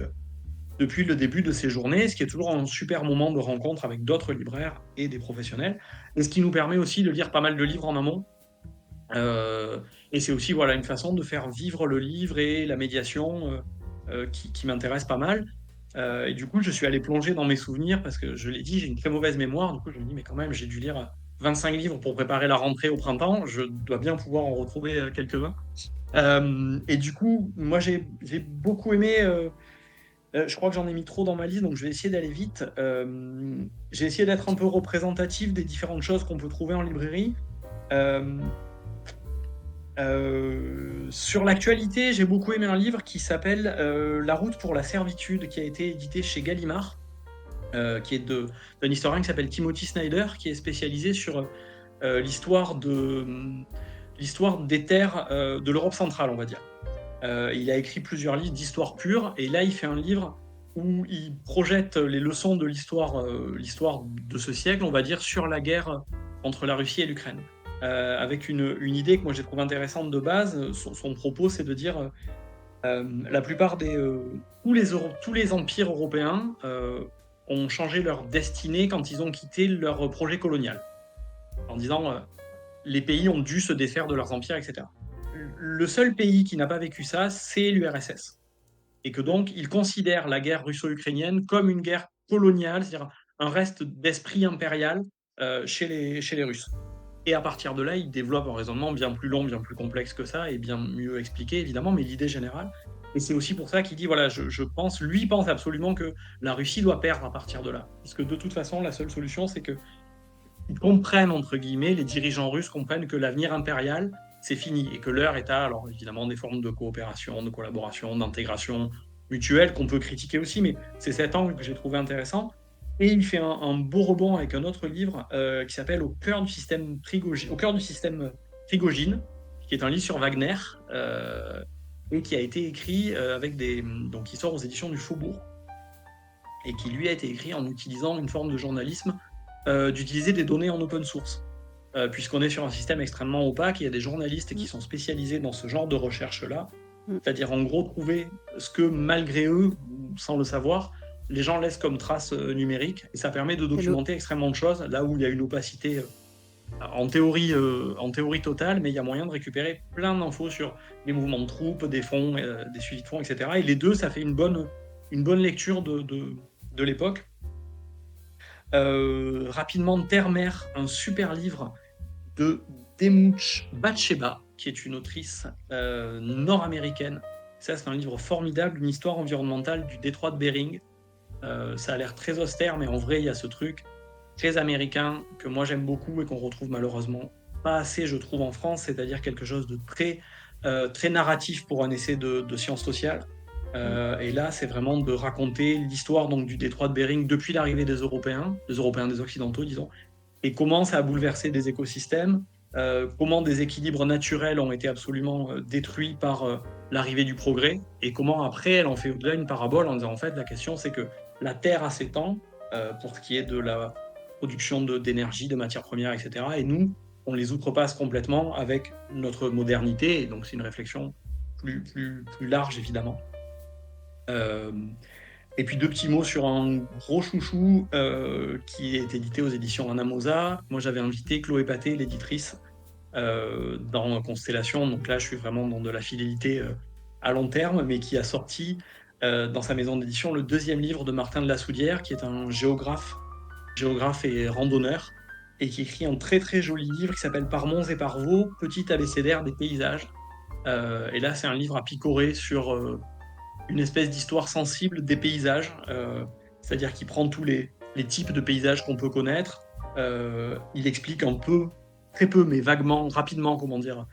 le début de ces journées, ce qui est toujours un super moment de rencontre avec d'autres libraires et des professionnels, et ce qui nous permet aussi de lire pas mal de livres en amont. Et c'est aussi une façon de faire vivre le livre et la médiation qui m'intéresse pas mal. Et du coup, je suis allé plonger dans mes souvenirs parce que, je l'ai dit, j'ai une très mauvaise mémoire. Du coup, je me dis, mais quand même, j'ai dû lire 25 livres pour préparer la rentrée au printemps. Je dois bien pouvoir en retrouver quelques-uns. Et du coup, moi, j'ai beaucoup aimé... je crois que j'en ai mis trop dans ma liste, donc je vais essayer d'aller vite. J'ai essayé d'être un peu représentatif des différentes choses qu'on peut trouver en librairie. Sur l'actualité, j'ai beaucoup aimé un livre qui s'appelle La route pour la servitude, qui a été édité chez Gallimard, qui est d'un historien qui s'appelle Timothy Snyder, qui est spécialisé sur l'histoire des terres de l'Europe centrale, on va dire. Il a écrit plusieurs livres d'histoire pure, et là il fait un livre où il projette les leçons de l'histoire de ce siècle, on va dire, sur la guerre entre la Russie et l'Ukraine. Avec une idée que moi j'ai trouvé intéressante de base. Son propos, c'est de dire la plupart tous les empires européens ont changé leur destinée quand ils ont quitté leur projet colonial, en disant les pays ont dû se défaire de leurs empires, etc. Le seul pays qui n'a pas vécu ça, c'est l'URSS. Et que donc, il considère la guerre russo-ukrainienne comme une guerre coloniale, c'est-à-dire un reste d'esprit impérial chez les Russes. Et à partir de là, il développe un raisonnement bien plus long, bien plus complexe que ça, et bien mieux expliqué, évidemment, mais l'idée générale. Et c'est aussi pour ça qu'il dit, voilà, lui pense absolument que la Russie doit perdre à partir de là. Parce que de toute façon, la seule solution, c'est que ils comprennent, entre guillemets, les dirigeants russes comprennent que l'avenir impérial, c'est fini, et que l'heure est à, alors évidemment, des formes de coopération, de collaboration, d'intégration mutuelle qu'on peut critiquer aussi, mais c'est cet angle que j'ai trouvé intéressant. Et il fait un beau rebond avec un autre livre qui s'appelle Au cœur du système Prigogine, qui est un livre sur Wagner, et qui a été écrit donc qui sort aux éditions du Faubourg, et qui lui a été écrit en utilisant une forme de journalisme d'utiliser des données en open source. Puisqu'on est sur un système extrêmement opaque, il y a des journalistes qui sont spécialisés dans ce genre de recherche-là, c'est-à-dire en gros trouver ce que malgré eux, sans le savoir, les gens laissent comme trace numérique, et ça permet de documenter extrêmement de choses, là où il y a une opacité en théorie totale, mais il y a moyen de récupérer plein d'infos sur les mouvements de troupes, des fonds, des suivis de fonds, etc. Et les deux, ça fait une bonne lecture de l'époque. Rapidement, Terre-Mère, un super livre de Demuch Batsheba, qui est une autrice nord-américaine. Ça, c'est un livre formidable, une histoire environnementale du détroit de Bering. Ça a l'air très austère, mais en vrai, il y a ce truc très américain que moi j'aime beaucoup et qu'on retrouve malheureusement pas assez, je trouve, en France, c'est-à-dire quelque chose de très narratif pour un essai de sciences sociales. Et là, c'est vraiment de raconter l'histoire donc du détroit de Bering depuis l'arrivée des Européens, des Occidentaux, disons, et comment ça a bouleversé des écosystèmes, comment des équilibres naturels ont été absolument détruits par l'arrivée du progrès, et comment après elle en fait au-delà une parabole en disant en fait la question c'est que la Terre a ses temps pour ce qui est de la production d'énergie, de matières premières, etc. Et nous, on les outrepasse complètement avec notre modernité, et donc c'est une réflexion plus large évidemment. Et puis deux petits mots sur un gros chouchou qui est édité aux éditions Anamosa. Moi j'avais invité Chloé Paté, l'éditrice, dans Constellation, donc là je suis vraiment dans de la fidélité à long terme, mais qui a sorti dans sa maison d'édition le deuxième livre de Martin de la Soudière, qui est un géographe et randonneur, et qui écrit un très très joli livre qui s'appelle Par monts et par vaux, petit abécédaire des paysages. Et là c'est un livre à picorer sur une espèce d'histoire sensible des paysages, c'est-à-dire qu'il prend tous les types de paysages qu'on peut connaître, il explique un peu, très peu, mais vaguement, rapidement, comment dire,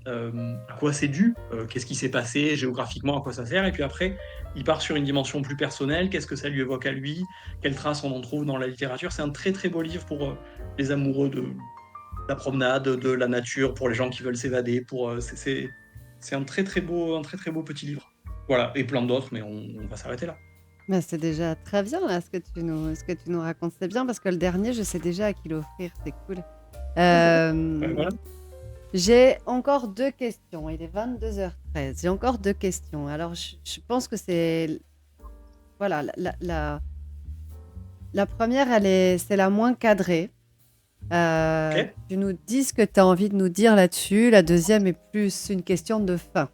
à quoi c'est dû, qu'est-ce qui s'est passé géographiquement, à quoi ça sert, et puis après, il part sur une dimension plus personnelle, qu'est-ce que ça lui évoque à lui, quelles traces on en trouve dans la littérature. C'est un très très beau livre pour les amoureux de la promenade, de la nature, pour les gens qui veulent s'évader, c'est un très très beau petit livre. Voilà, et plein d'autres, mais on va s'arrêter là. Bah, c'est déjà très bien là, ce que tu nous racontes. C'est bien parce que le dernier, je sais déjà à qui l'offrir. C'est cool. Voilà. J'ai encore 2 questions. Il est 22h13. J'ai encore 2 questions. Alors, je pense que c'est... Voilà, la première, c'est la moins cadrée. Ok. Tu nous dis ce que tu as envie de nous dire là-dessus. La deuxième est plus une question de fin.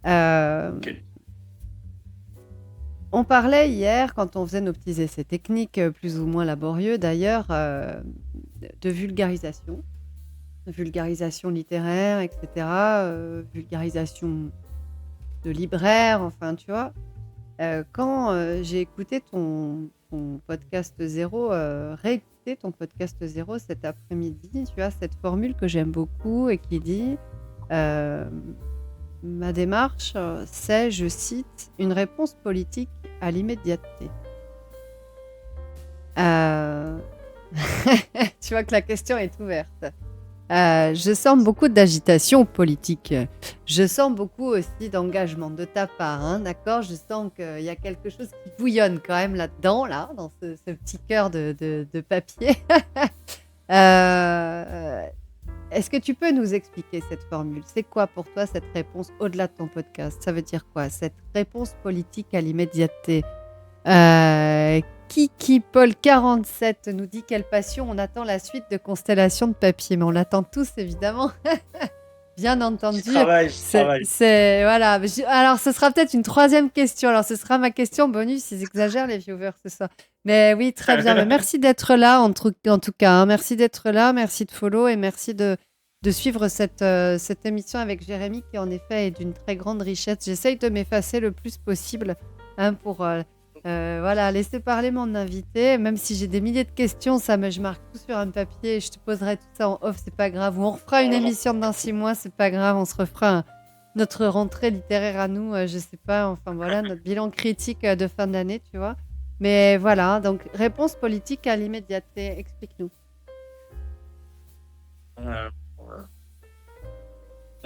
Ok. On parlait hier, quand on faisait nos petits essais techniques, plus ou moins laborieux d'ailleurs, de vulgarisation littéraire, etc., vulgarisation de libraire, enfin, tu vois. Quand j'ai écouté ton podcast 0, réécouté ton podcast 0 cet après-midi, tu as cette formule que j'aime beaucoup et qui dit ma démarche, c'est, je cite, une réponse politique à l'immédiateté. Tu vois que la question est ouverte. Je sens beaucoup d'agitation politique. Je sens beaucoup aussi d'engagement de ta part, hein, d'accord? Je sens qu'il y a quelque chose qui bouillonne quand même là-dedans, là, dans ce petit cœur de papier. Euh, Est-ce que tu peux nous expliquer cette formule? C'est quoi pour toi cette réponse au-delà de ton podcast? Ça veut dire quoi? Cette réponse politique à l'immédiateté. Kiki Paul 47 nous dit quelle passion, on attend la suite de Constellation de papier, mais on l'attend tous évidemment. Bien entendu. Je travaille. Voilà. Alors, ce sera peut-être une troisième question. Alors, ce sera ma question bonus. Ils exagèrent les viewers, c'est ça. Mais oui, très bien. Mais merci d'être là en tout cas, hein. Merci d'être là, merci de follow et merci de suivre cette émission avec Jérémy qui en effet est d'une très grande richesse. J'essaye de m'effacer le plus possible, hein, pour voilà, laisser parler mon invité. Même si j'ai des milliers de questions, je marque tout sur un papier et je te poserai tout ça en off, c'est pas grave. Ou on refera une émission dans 6 mois, c'est pas grave. On se refera notre rentrée littéraire à nous, je sais pas, enfin voilà, notre bilan critique de fin d'année, tu vois. Mais voilà, donc réponse politique à l'immédiateté, explique-nous.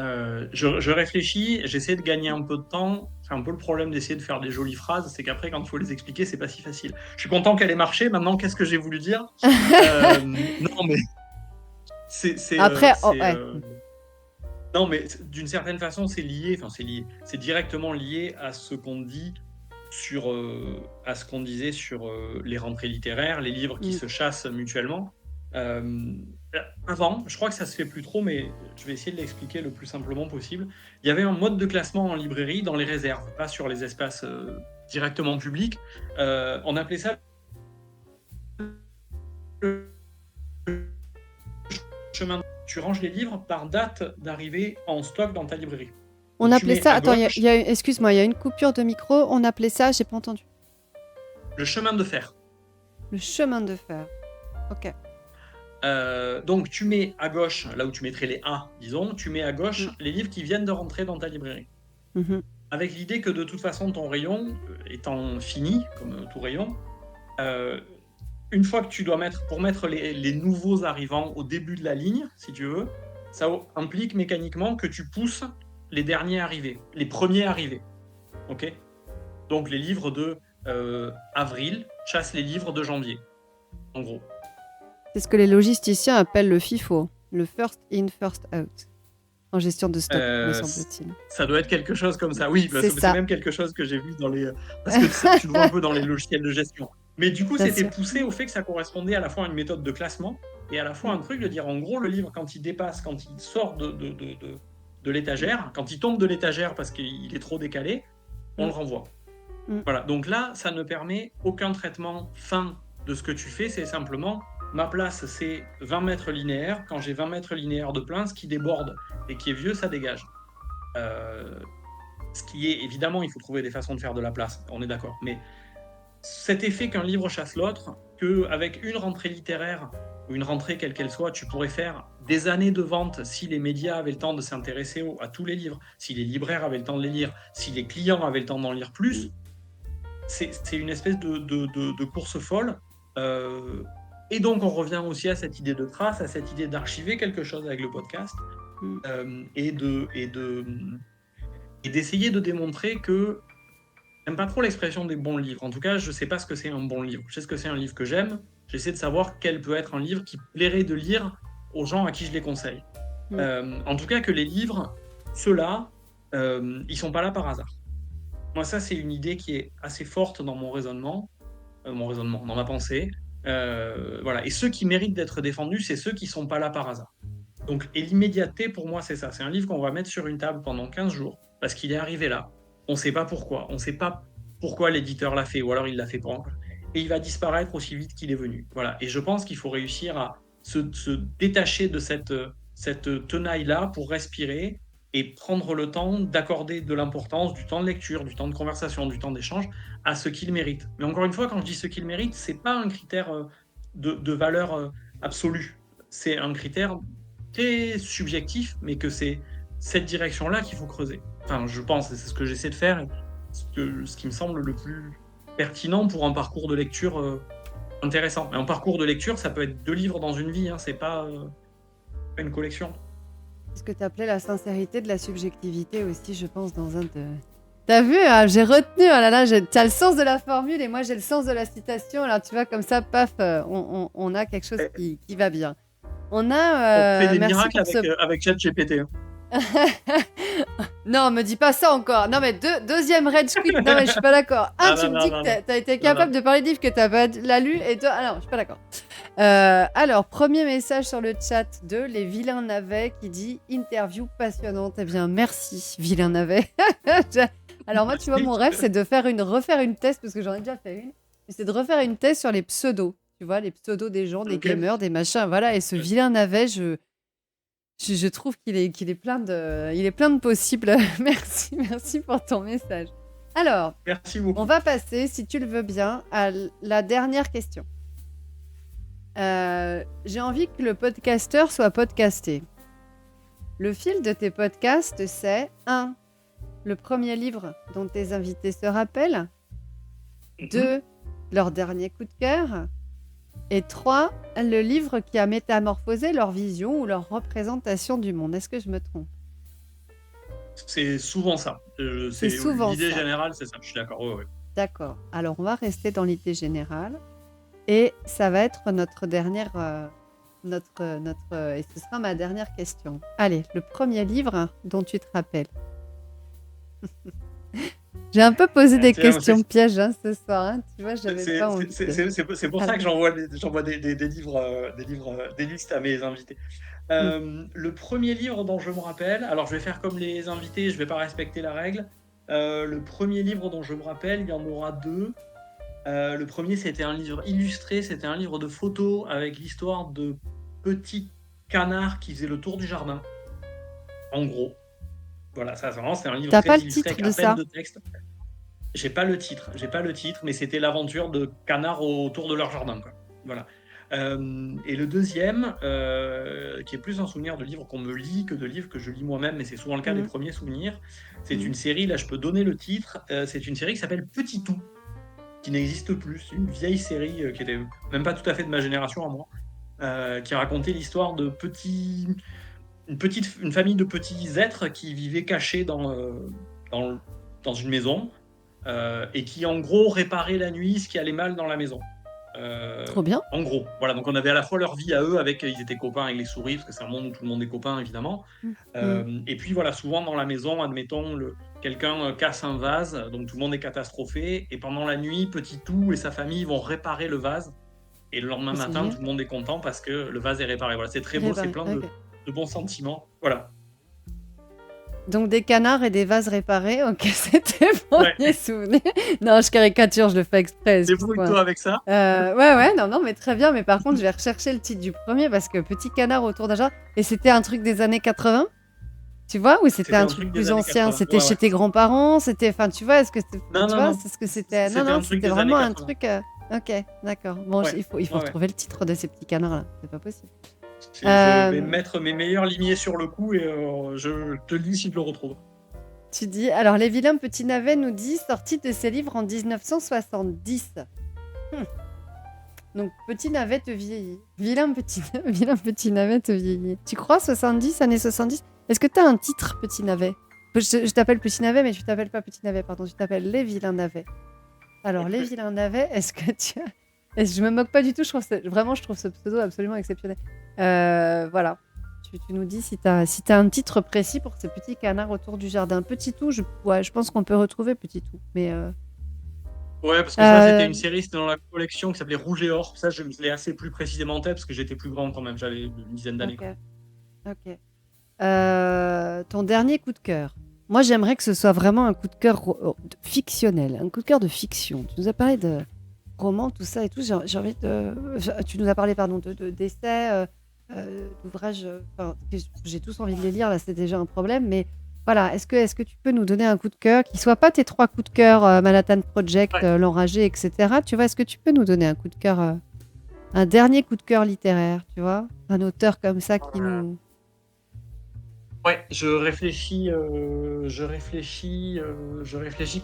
Euh, je réfléchis, j'essaie de gagner un peu de temps. C'est un peu le problème d'essayer de faire des jolies phrases, c'est qu'après, quand il faut les expliquer, c'est pas si facile. Je suis content qu'elle ait marché. Maintenant, qu'est-ce que j'ai voulu dire? Non, mais Après, ouais. Non, mais d'une certaine façon, c'est lié. Enfin, c'est lié. C'est directement lié à ce qu'on dit à ce qu'on disait sur les rentrées littéraires, les livres qui se chassent mutuellement. Avant, je crois que ça se fait plus trop, mais je vais essayer de l'expliquer le plus simplement possible. Il y avait un mode de classement en librairie dans les réserves, pas sur les espaces directement publics. On appelait ça le chemin. Tu ranges les livres par date d'arrivée en stock dans ta librairie. On appelait ça, attends, excuse-moi, il y a une coupure de micro, on appelait ça, j'ai pas entendu. Le chemin de fer. Le chemin de fer, ok. Donc tu mets à gauche, là où tu mettrais les A, disons, tu mets à gauche les livres qui viennent de rentrer dans ta librairie. Avec l'idée que de toute façon, ton rayon étant fini, comme tout rayon, une fois que tu dois pour mettre les nouveaux arrivants au début de la ligne, si tu veux, ça implique mécaniquement que tu pousses les derniers arrivés, les premiers arrivés. Ok ? Donc les livres de avril chassent les livres de janvier, en gros. C'est ce que les logisticiens appellent le FIFO, le first in, first out, en gestion de stock, me semble-t-il. Ça doit être quelque chose comme ça, oui, parce que c'est même quelque chose que j'ai vu dans les... Parce que tu le vois un peu dans les logiciels de gestion. Mais du coup, c'était poussé au fait que ça correspondait à la fois à une méthode de classement et à la fois un truc de dire, en gros, le livre, quand il dépasse, quand il sort de l'étagère, quand il tombe de l'étagère parce qu'il est trop décalé, on le renvoie. Voilà, donc là, ça ne permet aucun traitement fin de ce que tu fais, c'est simplement... Ma place, c'est 20 mètres linéaires. Quand j'ai 20 mètres linéaires de plein, ce qui déborde et qui est vieux, ça dégage. Ce qui est, évidemment, il faut trouver des façons de faire de la place, on est d'accord. Mais cet effet qu'un livre chasse l'autre, qu'avec une rentrée littéraire, ou une rentrée quelle qu'elle soit, tu pourrais faire des années de vente si les médias avaient le temps de s'intéresser à tous les livres, si les libraires avaient le temps de les lire, si les clients avaient le temps d'en lire plus, c'est une espèce de course folle. Et donc, on revient aussi à cette idée de trace, à cette idée d'archiver quelque chose avec le podcast et d'essayer de démontrer que j'aime pas trop l'expression des bons livres. En tout cas, je sais pas ce que c'est un bon livre. Je sais ce que c'est un livre que j'aime. J'essaie de savoir quel peut être un livre qui plairait de lire aux gens à qui je les conseille. En tout cas, que les livres, ceux-là, ils sont pas là par hasard. Moi, ça, c'est une idée qui est assez forte dans mon raisonnement, dans ma pensée. Voilà. Et ceux qui méritent d'être défendus, c'est ceux qui sont pas là par hasard. Donc, et l'immédiateté, pour moi, c'est ça. C'est un livre qu'on va mettre sur une table pendant 15 jours, parce qu'il est arrivé là. On sait pas pourquoi. On sait pas pourquoi l'éditeur l'a fait, ou alors il l'a fait pas encore. Et il va disparaître aussi vite qu'il est venu. Voilà. Et je pense qu'il faut réussir à se détacher de cette tenaille-là pour respirer et prendre le temps d'accorder de l'importance, du temps de lecture, du temps de conversation, du temps d'échange à ce qu'il mérite. Mais encore une fois, quand je dis ce qu'il mérite, c'est pas un critère de valeur absolue. C'est un critère très subjectif, mais que c'est cette direction-là qu'il faut creuser. Enfin, je pense, c'est ce que j'essaie de faire, ce qui me semble le plus pertinent pour un parcours de lecture intéressant. Mais en parcours de lecture, ça peut être 2 livres dans une vie, hein, c'est pas une collection. C'est ce que tu appelais la sincérité de la subjectivité aussi, je pense, dans un de... T'as vu, hein, j'ai retenu, oh là là, t'as le sens de la formule et moi j'ai le sens de la citation. Alors tu vois, comme ça, paf, on a quelque chose qui va bien. On On fait a... des merci miracles pour ce... avec ChatGPT. Non, me dis pas ça encore. Non, mais deuxième rage quit. Non, mais je suis pas d'accord. Un, tu me dis que t'as été capable de parler de livres que t'as pas lu. Et deux, ah non, je suis pas d'accord. Alors, premier message sur le chat de Les Vilains Navets qui dit interview passionnante. Eh bien, merci, Vilain Navet. Alors, moi, tu vois, mon rêve, c'est de refaire une thèse, parce que j'en ai déjà fait une. Mais c'est de refaire une thèse sur les pseudos. Tu vois, les pseudos des gens, des gamers, des machins. Voilà. Et ce Vilain Navet, je trouve qu'il est plein de possibles. Merci pour ton message. Alors, merci beaucoup. On va passer, si tu le veux bien, à la dernière question. J'ai envie que le podcasteur soit podcasté. Le fil de tes podcasts, c'est 1. Le premier livre dont tes invités se rappellent. 2. Leur dernier coup de cœur. Et 3, le livre qui a métamorphosé leur vision ou leur représentation du monde. Est-ce que je me trompe ? C'est souvent ça. C'est souvent l'idée ça. générale, c'est ça. Je suis d'accord. Ouais. D'accord. Alors, on va rester dans l'idée générale. Et ça va être notre dernière... et ce sera ma dernière question. Allez, le premier livre dont tu te rappelles. J'ai un peu posé des questions pièges ce soir. Hein. Tu vois, j'avais pas envie. C'est pour ça que j'envoie des livres, des listes à mes invités. Le premier livre dont je me rappelle, alors je vais faire comme les invités, je vais pas respecter la règle. Le premier livre dont je me rappelle, il y en aura 2. Le premier, c'était un livre illustré, c'était un livre de photos avec l'histoire de petits canards qui faisaient le tour du jardin. En gros. Voilà, ça vraiment, c'est un livre très illustré avec à peine de texte. J'ai pas le titre, mais c'était l'aventure de canards autour de leur jardin, quoi. Voilà. Et le deuxième, qui est plus un souvenir de livre qu'on me lit que de livres que je lis moi-même, mais c'est souvent le cas des premiers souvenirs. C'est une série, là je peux donner le titre, c'est une série qui s'appelle Petit Tout, qui n'existe plus. C'est une vieille série qui était même pas tout à fait de ma génération à moi, qui racontait l'histoire de une famille de petits êtres qui vivaient cachés dans une maison et qui en gros réparaient la nuit ce qui allait mal dans la maison. Trop bien. En gros, voilà, donc on avait à la fois leur vie à eux, ils étaient copains avec les souris, parce que c'est un monde où tout le monde est copain, évidemment. Et puis voilà, souvent dans la maison, admettons, quelqu'un casse un vase, donc tout le monde est catastrophé, et pendant la nuit, Petit Tout et sa famille vont réparer le vase, et le lendemain matin, tout le monde est content parce que le vase est réparé. Voilà, c'est très beau, c'est plein de bons sentiments. Voilà. Donc des canards et des vases réparés, ok, c'était mon premier souvenir. Non, je caricature, je le fais exprès. Débrouille-toi avec ça. Non, mais très bien. Mais par contre, je vais rechercher le titre du premier parce que Petit canard autour d'un jardin. Et c'était un truc des années 80, tu vois, ou c'était un truc plus ancien. 80. C'était chez tes grands-parents, c'était, enfin, tu vois, est-ce que c'était, c'est ce que c'était. Non, c'était vraiment un truc. Ok, d'accord. Bon, il faut retrouver le titre de ces petits canards là. C'est pas possible. Je vais mettre mes meilleurs limiers sur le coup et je te dis si je le retrouve. Tu dis, alors les vilains petits navets nous dit sorti de ses livres en 1970. Donc petit navet te vieillit. Vilain petit navet te vieillit. Tu crois 70, années 70 ? Est-ce que tu as un titre petit navet ? Je t'appelle petit navet, mais tu t'appelles pas petit navet, pardon. Tu t'appelles les vilains navets. Alors les vilains navets, est-ce que tu as... Je me moque pas du tout, je trouve ce pseudo absolument exceptionnel. Voilà. Tu nous dis si t'as un titre précis pour ces petits canards autour du jardin. Petit Tout, je pense qu'on peut retrouver Petit Tout. Mais ouais, parce que ça, c'était une série, c'était dans la collection qui s'appelait Rouge et Or. Ça, je l'ai assez plus précisément en tête parce que j'étais plus grand quand même, j'avais une dizaine d'années. Ok. Ton dernier coup de cœur. Moi, j'aimerais que ce soit vraiment un coup de cœur fictionnel, un coup de cœur de fiction. Tu nous as parlé de romans, tout ça et tout. J'ai envie de... Tu nous as parlé, d'essais, d'ouvrages. J'ai tous envie de les lire, là, c'est déjà un problème. Mais voilà, est-ce que tu peux nous donner un coup de cœur qui soit pas tes 3 coups de cœur, Manhattan Project, L'Enragé, etc. Tu vois, est-ce que tu peux nous donner un coup de cœur, un dernier coup de cœur littéraire, tu vois, un auteur comme ça qui nous... Ouais, je réfléchis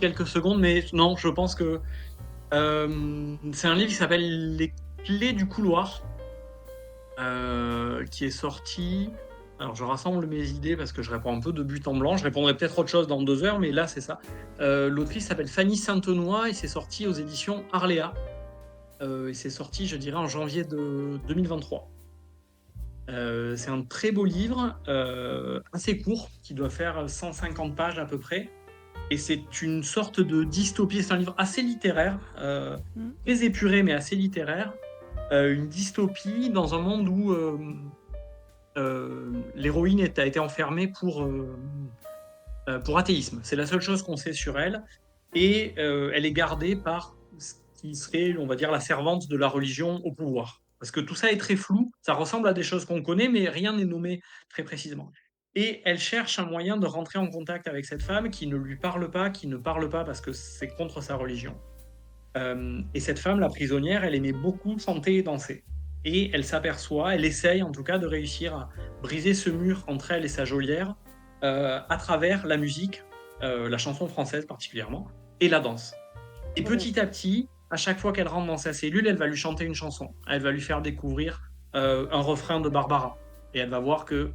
quelques secondes, mais non, je pense que c'est un livre qui s'appelle Clés du couloir, qui est sorti. Alors, je rassemble mes idées parce que je réponds un peu de but en blanc. Je répondrai peut-être autre chose dans 2 heures, mais là, c'est ça. L'autrice s'appelle Fanny Saintenoy et c'est sorti aux éditions Arléa. Et c'est sorti, je dirais, en janvier de 2023. C'est un très beau livre, assez court, qui doit faire 150 pages à peu près. Et c'est une sorte de dystopie. C'est un livre assez littéraire, très épuré, mais assez littéraire. Une dystopie dans un monde où l'héroïne a été enfermée pour athéisme. C'est la seule chose qu'on sait sur elle. Et elle est gardée par ce qui serait, on va dire, la servante de la religion au pouvoir. Parce que tout ça est très flou, ça ressemble à des choses qu'on connaît, mais rien n'est nommé très précisément. Et elle cherche un moyen de rentrer en contact avec cette femme qui ne lui parle pas, qui ne parle pas parce que c'est contre sa religion. Et cette femme, la prisonnière, elle aimait beaucoup chanter et danser. Et elle s'aperçoit, elle essaye en tout cas de réussir à briser ce mur entre elle et sa geôlière à travers la musique, la chanson française particulièrement, et la danse. Et petit à petit, à chaque fois qu'elle rentre dans sa cellule, elle va lui chanter une chanson. Elle va lui faire découvrir un refrain de Barbara. Et elle va voir qu'il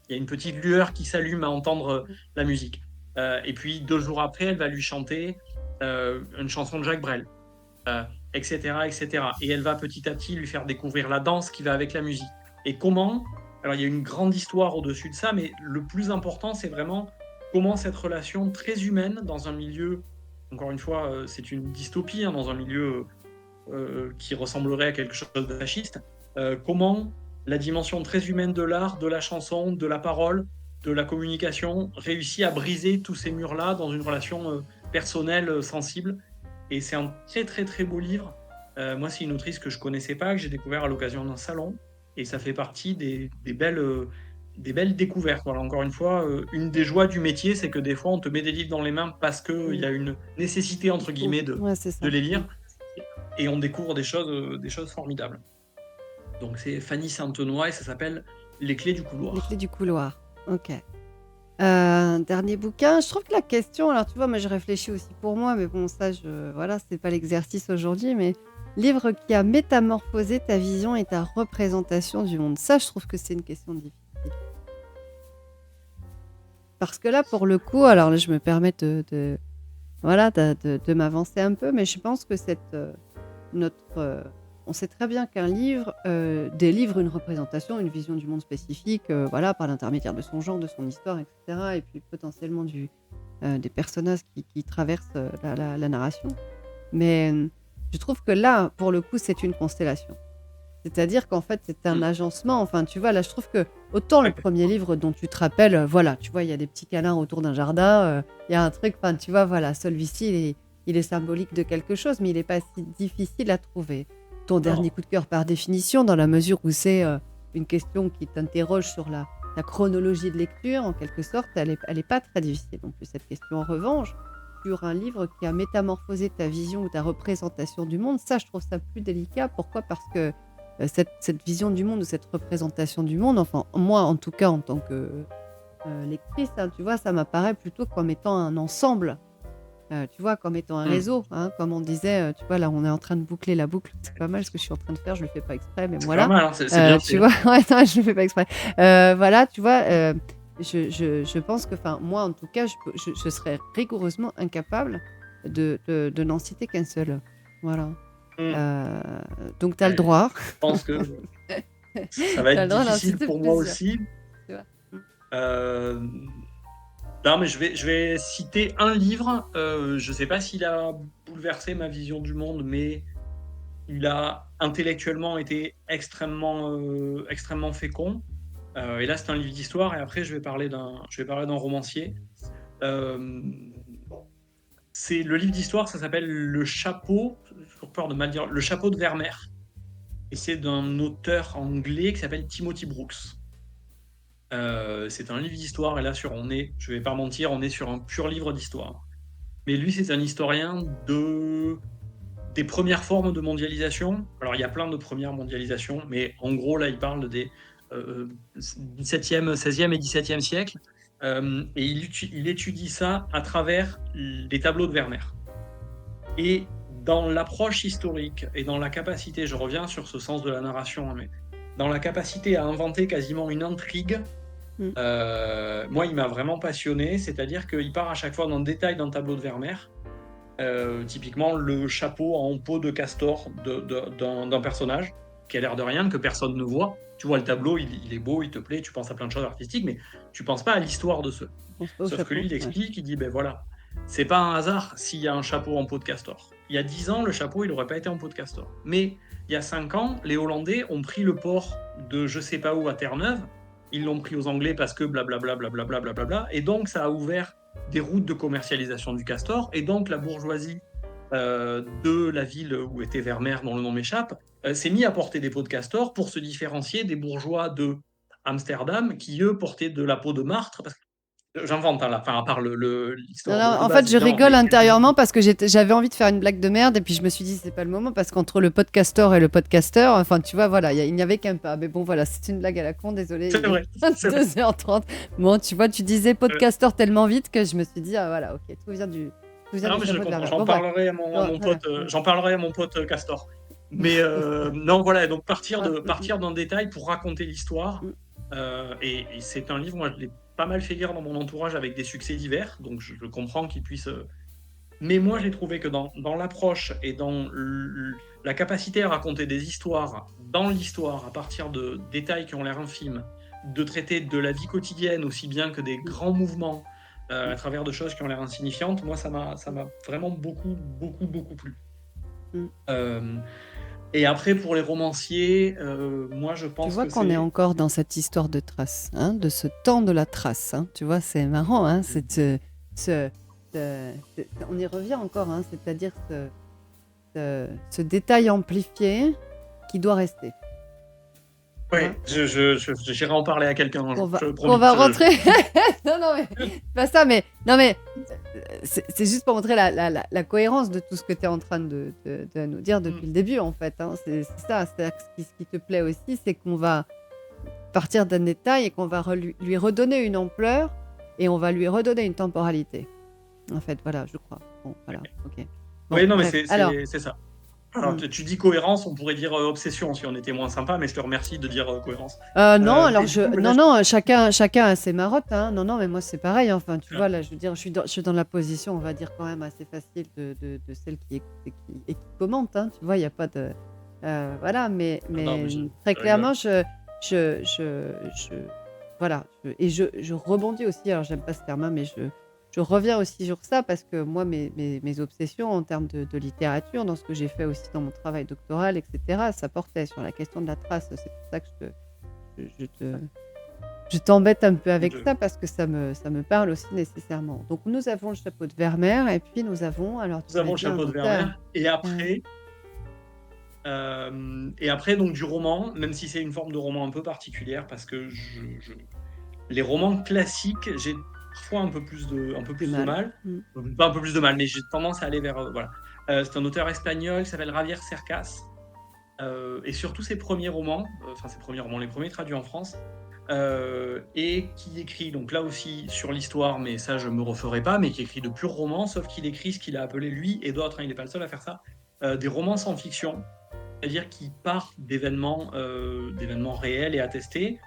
y a une petite lueur qui s'allume à entendre la musique. Et puis 2 jours après, elle va lui chanter une chanson de Jacques Brel, etc., etc. Et elle va petit à petit lui faire découvrir la danse qui va avec la musique. Et comment. Alors il y a une grande histoire au-dessus de ça, mais le plus important, c'est vraiment comment cette relation très humaine dans un milieu, encore une fois, c'est une dystopie, hein, dans un milieu qui ressemblerait à quelque chose de fasciste, comment la dimension très humaine de l'art, de la chanson, de la parole, de la communication réussit à briser tous ces murs-là dans une relation personnelle, sensible. Et c'est un très très très beau livre. Moi, c'est une autrice que je connaissais pas, que j'ai découvert à l'occasion d'un salon. Et ça fait partie des belles découvertes. Voilà, encore une fois, une des joies du métier, c'est que des fois, on te met des livres dans les mains parce qu'il y a une nécessité, entre guillemets, de les lire. Et on découvre des choses formidables. Donc, c'est Fanny Saintenoy et ça s'appelle Les clés du couloir. Les clés du couloir, ok. Dernier bouquin, je trouve que la question, alors tu vois, moi je réfléchis aussi pour moi, mais bon, ça, voilà, c'est pas l'exercice aujourd'hui, mais livre qui a métamorphosé ta vision et ta représentation du monde. Ça, je trouve que c'est une question difficile. Parce que là, pour le coup, alors là, je me permets de m'avancer un peu, mais je pense que on sait très bien qu'un livre délivre une représentation, une vision du monde spécifique, voilà, par l'intermédiaire de son genre, de son histoire, etc. Et puis potentiellement des personnages qui traversent la narration. Mais je trouve que là, pour le coup, c'est une constellation. C'est-à-dire qu'en fait, c'est un agencement. Enfin, tu vois, là, je trouve que autant le premier livre dont tu te rappelles, voilà, tu vois, il y a des petits câlins autour d'un jardin, il y a un truc, enfin, tu vois, voilà, celui-ci, il est symbolique de quelque chose, mais il n'est pas si difficile à trouver. Ton dernier coup de cœur, par définition, dans la mesure où c'est une question qui t'interroge sur la chronologie de lecture, en quelque sorte, elle est pas très difficile non plus, cette question. En revanche, sur un livre qui a métamorphosé ta vision ou ta représentation du monde, ça, je trouve ça plus délicat. Pourquoi ? Parce que cette vision du monde ou cette représentation du monde, enfin, moi, en tout cas, en tant que lectrice, hein, tu vois, ça m'apparaît plutôt comme étant un ensemble. Tu vois, comme étant un réseau, hein, comme on disait, tu vois, là, on est en train de boucler la boucle. C'est pas mal ce que je suis en train de faire, je le fais pas exprès, mais voilà. C'est pas mal, hein, c'est bien. Tu vois, ouais, non, je le fais pas exprès. Voilà, tu vois, je pense que, enfin, moi, en tout cas, je serais rigoureusement incapable de n'en citer qu'un seul. Voilà. Donc, tu as le droit. Je pense que ça va être difficile pour moi aussi. Non, mais je vais citer un livre. Je sais pas s'il a bouleversé ma vision du monde, mais il a intellectuellement été extrêmement fécond. Et là, c'est un livre d'histoire. Et après, je vais parler d'un romancier. C'est le livre d'histoire. Ça s'appelle Le Chapeau. J'ai peur de mal dire. Le Chapeau de Vermeer. Et c'est d'un auteur anglais qui s'appelle Timothy Brooks. C'est un livre d'histoire, et là, je vais pas mentir, on est sur un pur livre d'histoire. Mais lui, c'est un historien des premières formes de mondialisation. Alors, il y a plein de premières mondialisations, mais en gros, là, il parle des 17e, 16e et 17e siècle. Et il étudie ça à travers les tableaux de Vermeer. Et dans l'approche historique et dans la capacité, je reviens sur ce sens de la narration, hein, mais dans la capacité à inventer quasiment une intrigue, Mm. moi, il m'a vraiment passionné, c'est-à-dire qu'il part à chaque fois dans le détail d'un tableau de Vermeer. Typiquement, le chapeau en peau de castor d'un personnage qui a l'air de rien, que personne ne voit. Tu vois le tableau, il est beau, il te plaît, tu penses à plein de choses artistiques, mais tu penses pas à l'histoire de ceux. Je pense pas au Sauf que chapeau. lui, il Ouais. explique, il dit, ben voilà, c'est pas un hasard s'il y a un chapeau en peau de castor. Il y a 10 ans, le chapeau, il aurait pas été en peau de castor. Mais il y a 5 ans, les Hollandais ont pris le port de je sais pas où à Terre-Neuve, ils l'ont pris aux Anglais parce que blablabla, blablabla, blablabla, et donc ça a ouvert des routes de commercialisation du castor, et donc la bourgeoisie de la ville où était Vermeer, dont le nom m'échappe, s'est mis à porter des peaux de castor pour se différencier des bourgeois de Amsterdam qui, eux, portaient de la peau de martre. Parce que j'invente, hein, à part Non, l'histoire non, de en base, fait, je évidemment. rigole intérieurement parce que j'avais envie de faire une blague de merde et puis je me suis dit, c'est pas le moment parce qu'entre le podcasteur et le podcasteur, enfin, tu vois, voilà, il n'y avait qu'un pas. Mais bon, voilà, c'est une blague à la con, désolé. C'est Il est vrai, c'est vrai. 22h30. Bon, tu vois, tu disais podcasteur tellement vite que je me suis dit, ah voilà, ok, tout vient du Non, mais je chapeau de comprends. Vermeer. J'en Bon, bref. parlerai à Bon, mon voilà. pote. J'en parlerai à mon pote Castor. Mais non, voilà. Donc partir Ah, d'un détail pour raconter l'histoire. mm, Et c'est un livre. Moi, je l'ai pas mal fait lire dans mon entourage avec des succès divers. Donc je comprends qu'il puisse. Mais moi, j'ai trouvé que dans l'approche et dans la capacité à raconter des histoires dans l'histoire à partir de détails qui ont l'air infimes, de traiter de la vie quotidienne aussi bien que des grands mouvements à travers de choses qui ont l'air insignifiantes, moi, ça m'a vraiment beaucoup, beaucoup, beaucoup plu. mm. Euh, et après, pour les romanciers, moi, je Tu pense vois que qu'on est c'est... encore dans cette histoire de trace, hein, de ce temps de la trace. Hein. Tu vois, c'est marrant. Hein, on y revient encore, hein, c'est-à-dire ce détail amplifié qui doit rester. Oui, Hein. j'irai en parler à quelqu'un un jour, je Qu'on promis. va rentrer. Non, non, mais c'est pas ça, mais non, mais c'est juste pour montrer la cohérence de tout ce que tu es en train de nous dire depuis le début, en fait. Hein. C'est ça. C'est-à-dire que ce qui te plaît aussi, c'est qu'on va partir d'un détail et qu'on va lui redonner une ampleur et on va lui redonner une temporalité. En fait, voilà, je crois. Bon, voilà, ok. Bon, Oui, non, mais bref. Alors, c'est ça. Alors, tu dis cohérence, on pourrait dire obsession si on était moins sympa, mais je te remercie de dire cohérence. non, alors et du coup, là, non, chacun a ses marottes, hein. Non, mais moi c'est pareil. Enfin, tu vois, là, je veux dire, je suis dans la position, on va dire quand même assez facile de celle qui écoute et qui commente. Hein. Tu vois, il n'y a pas de, voilà, mais Non, mais très clairement, voilà, et je rebondis aussi. Alors, j'aime pas ce terme, hein, mais je reviens aussi sur ça parce que moi, mes obsessions en termes de littérature, dans ce que j'ai fait aussi dans mon travail doctoral, etc., ça portait sur la question de la trace. C'est pour ça que je t'embête un peu avec ça parce que ça me parle aussi nécessairement. Donc, nous avons le chapeau de Vermeer et puis nous avons... Alors, nous avons le chapeau de Vermeer. Et après, donc, du roman, même si c'est une forme de roman un peu particulière, parce que les romans classiques, j'ai parfois un peu plus de mal. Pas un peu plus de mal, mais j'ai tendance à aller vers... voilà. C'est un auteur espagnol qui s'appelle Javier Cercas. Et surtout ses premiers romans, les premiers traduits en France, et qui écrit, donc là aussi sur l'histoire, mais ça je me referai pas, mais qui écrit de purs romans, sauf qu'il écrit ce qu'il a appelé lui et d'autres, hein, il n'est pas le seul à faire ça, des romans sans fiction, c'est-à-dire qu'il part d'événements réels et attestés,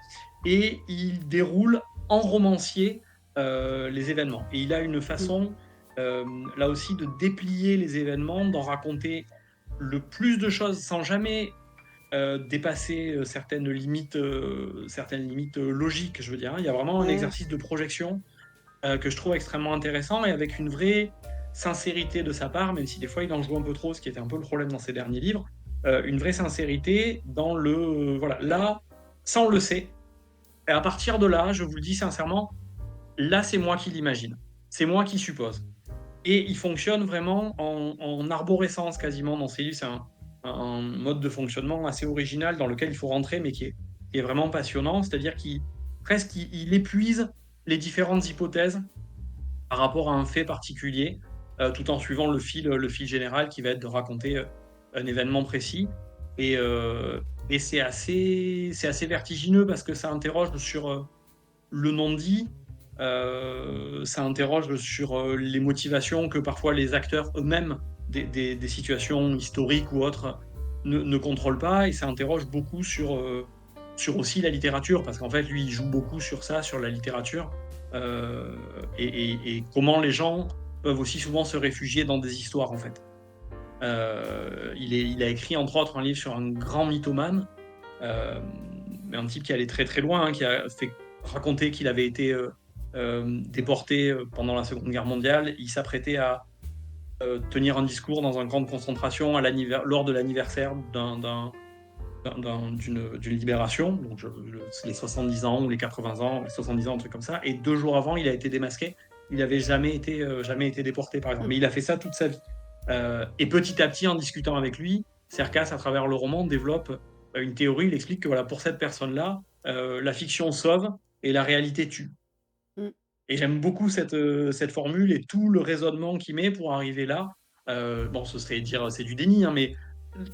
et il déroule en romancier les événements. Et il a une façon, là aussi, de déplier les événements, d'en raconter le plus de choses sans jamais dépasser certaines limites logiques, je veux dire. Il y a vraiment un exercice de projection que je trouve extrêmement intéressant et avec une vraie sincérité de sa part, même si des fois il en joue un peu trop, ce qui était un peu le problème dans ses derniers livres, une vraie sincérité dans le... voilà, là, ça on le sait. Et à partir de là, je vous le dis sincèrement, là c'est moi qui l'imagine. C'est moi qui suppose. Et il fonctionne vraiment en arborescence quasiment dans ces livres. C'est un mode de fonctionnement assez original dans lequel il faut rentrer, mais qui est vraiment passionnant. C'est-à-dire qu'il épuise les différentes hypothèses par rapport à un fait particulier, tout en suivant le fil général qui va être de raconter un événement précis. Et c'est assez vertigineux parce que ça interroge sur le non-dit. Ça interroge sur les motivations que parfois les acteurs eux-mêmes des situations historiques ou autres ne contrôle pas, et ça interroge beaucoup sur aussi la littérature, parce qu'en fait, lui, il joue beaucoup sur ça, sur la littérature, et comment les gens peuvent aussi souvent se réfugier dans des histoires, en fait. Il a écrit, entre autres, un livre sur un grand mythomane, un type qui allait très très loin, hein, qui a fait raconter qu'il avait été déporté pendant la Seconde Guerre mondiale. Il s'apprêtait à tenir un discours dans un camp de concentration lors de l'anniversaire d'une libération, donc les 70 ans ou les 80 ans, les 70 ans, un truc comme ça, et 2 jours avant, il a été démasqué. Il n'avait jamais été déporté, par exemple. Mais il a fait ça toute sa vie. Et petit à petit, en discutant avec lui, Cercas, à travers le roman, développe une théorie. Il explique que voilà, pour cette personne-là, la fiction sauve et la réalité tue. Mm. Et j'aime beaucoup cette formule et tout le raisonnement qu'il met pour arriver là. Bon, ce serait dire c'est du déni, hein, mais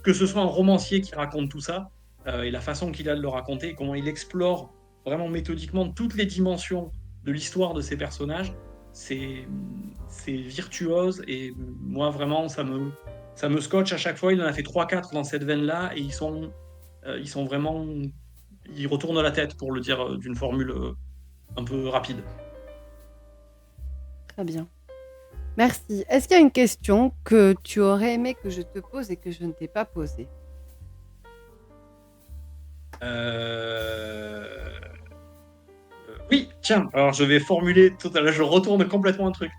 que ce soit un romancier qui raconte tout ça, et la façon qu'il a de le raconter, comment il explore vraiment méthodiquement toutes les dimensions de l'histoire de ces personnages, c'est virtuose, et moi vraiment ça me scotche à chaque fois. Il en a fait 3-4 dans cette veine-là, et ils sont vraiment, ils retournent la tête, pour le dire d'une formule un peu rapide. Très bien. Merci. Est-ce qu'il y a une question que tu aurais aimé que je te pose et que je ne t'ai pas posée? Oui, tiens, alors je vais formuler totalement, je retourne complètement un truc.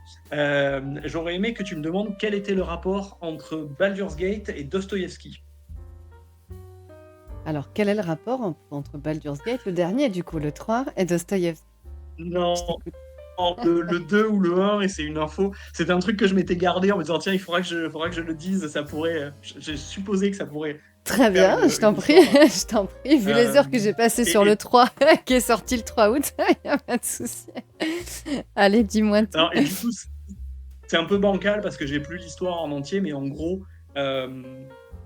J'aurais aimé que tu me demandes quel était le rapport entre Baldur's Gate et Dostoïevski. Alors, quel est le rapport entre Baldur's Gate, le dernier, du coup, le 3, et Dostoïevski? Non, le 2 ou le 1, et c'est une info. C'est un truc que je m'étais gardé en me disant, tiens, il faudra que je le dise, ça pourrait. J'ai supposé que ça pourrait. Très bien, Faire je t'en une prie, histoire. je t'en prie. Vu les heures que j'ai passées sur le 3, qui est sorti le 3 août, il n'y a pas de souci. Allez, dis-moi tout. Alors, et du coup, c'est un peu bancal parce que j'ai plus l'histoire en entier, mais en gros,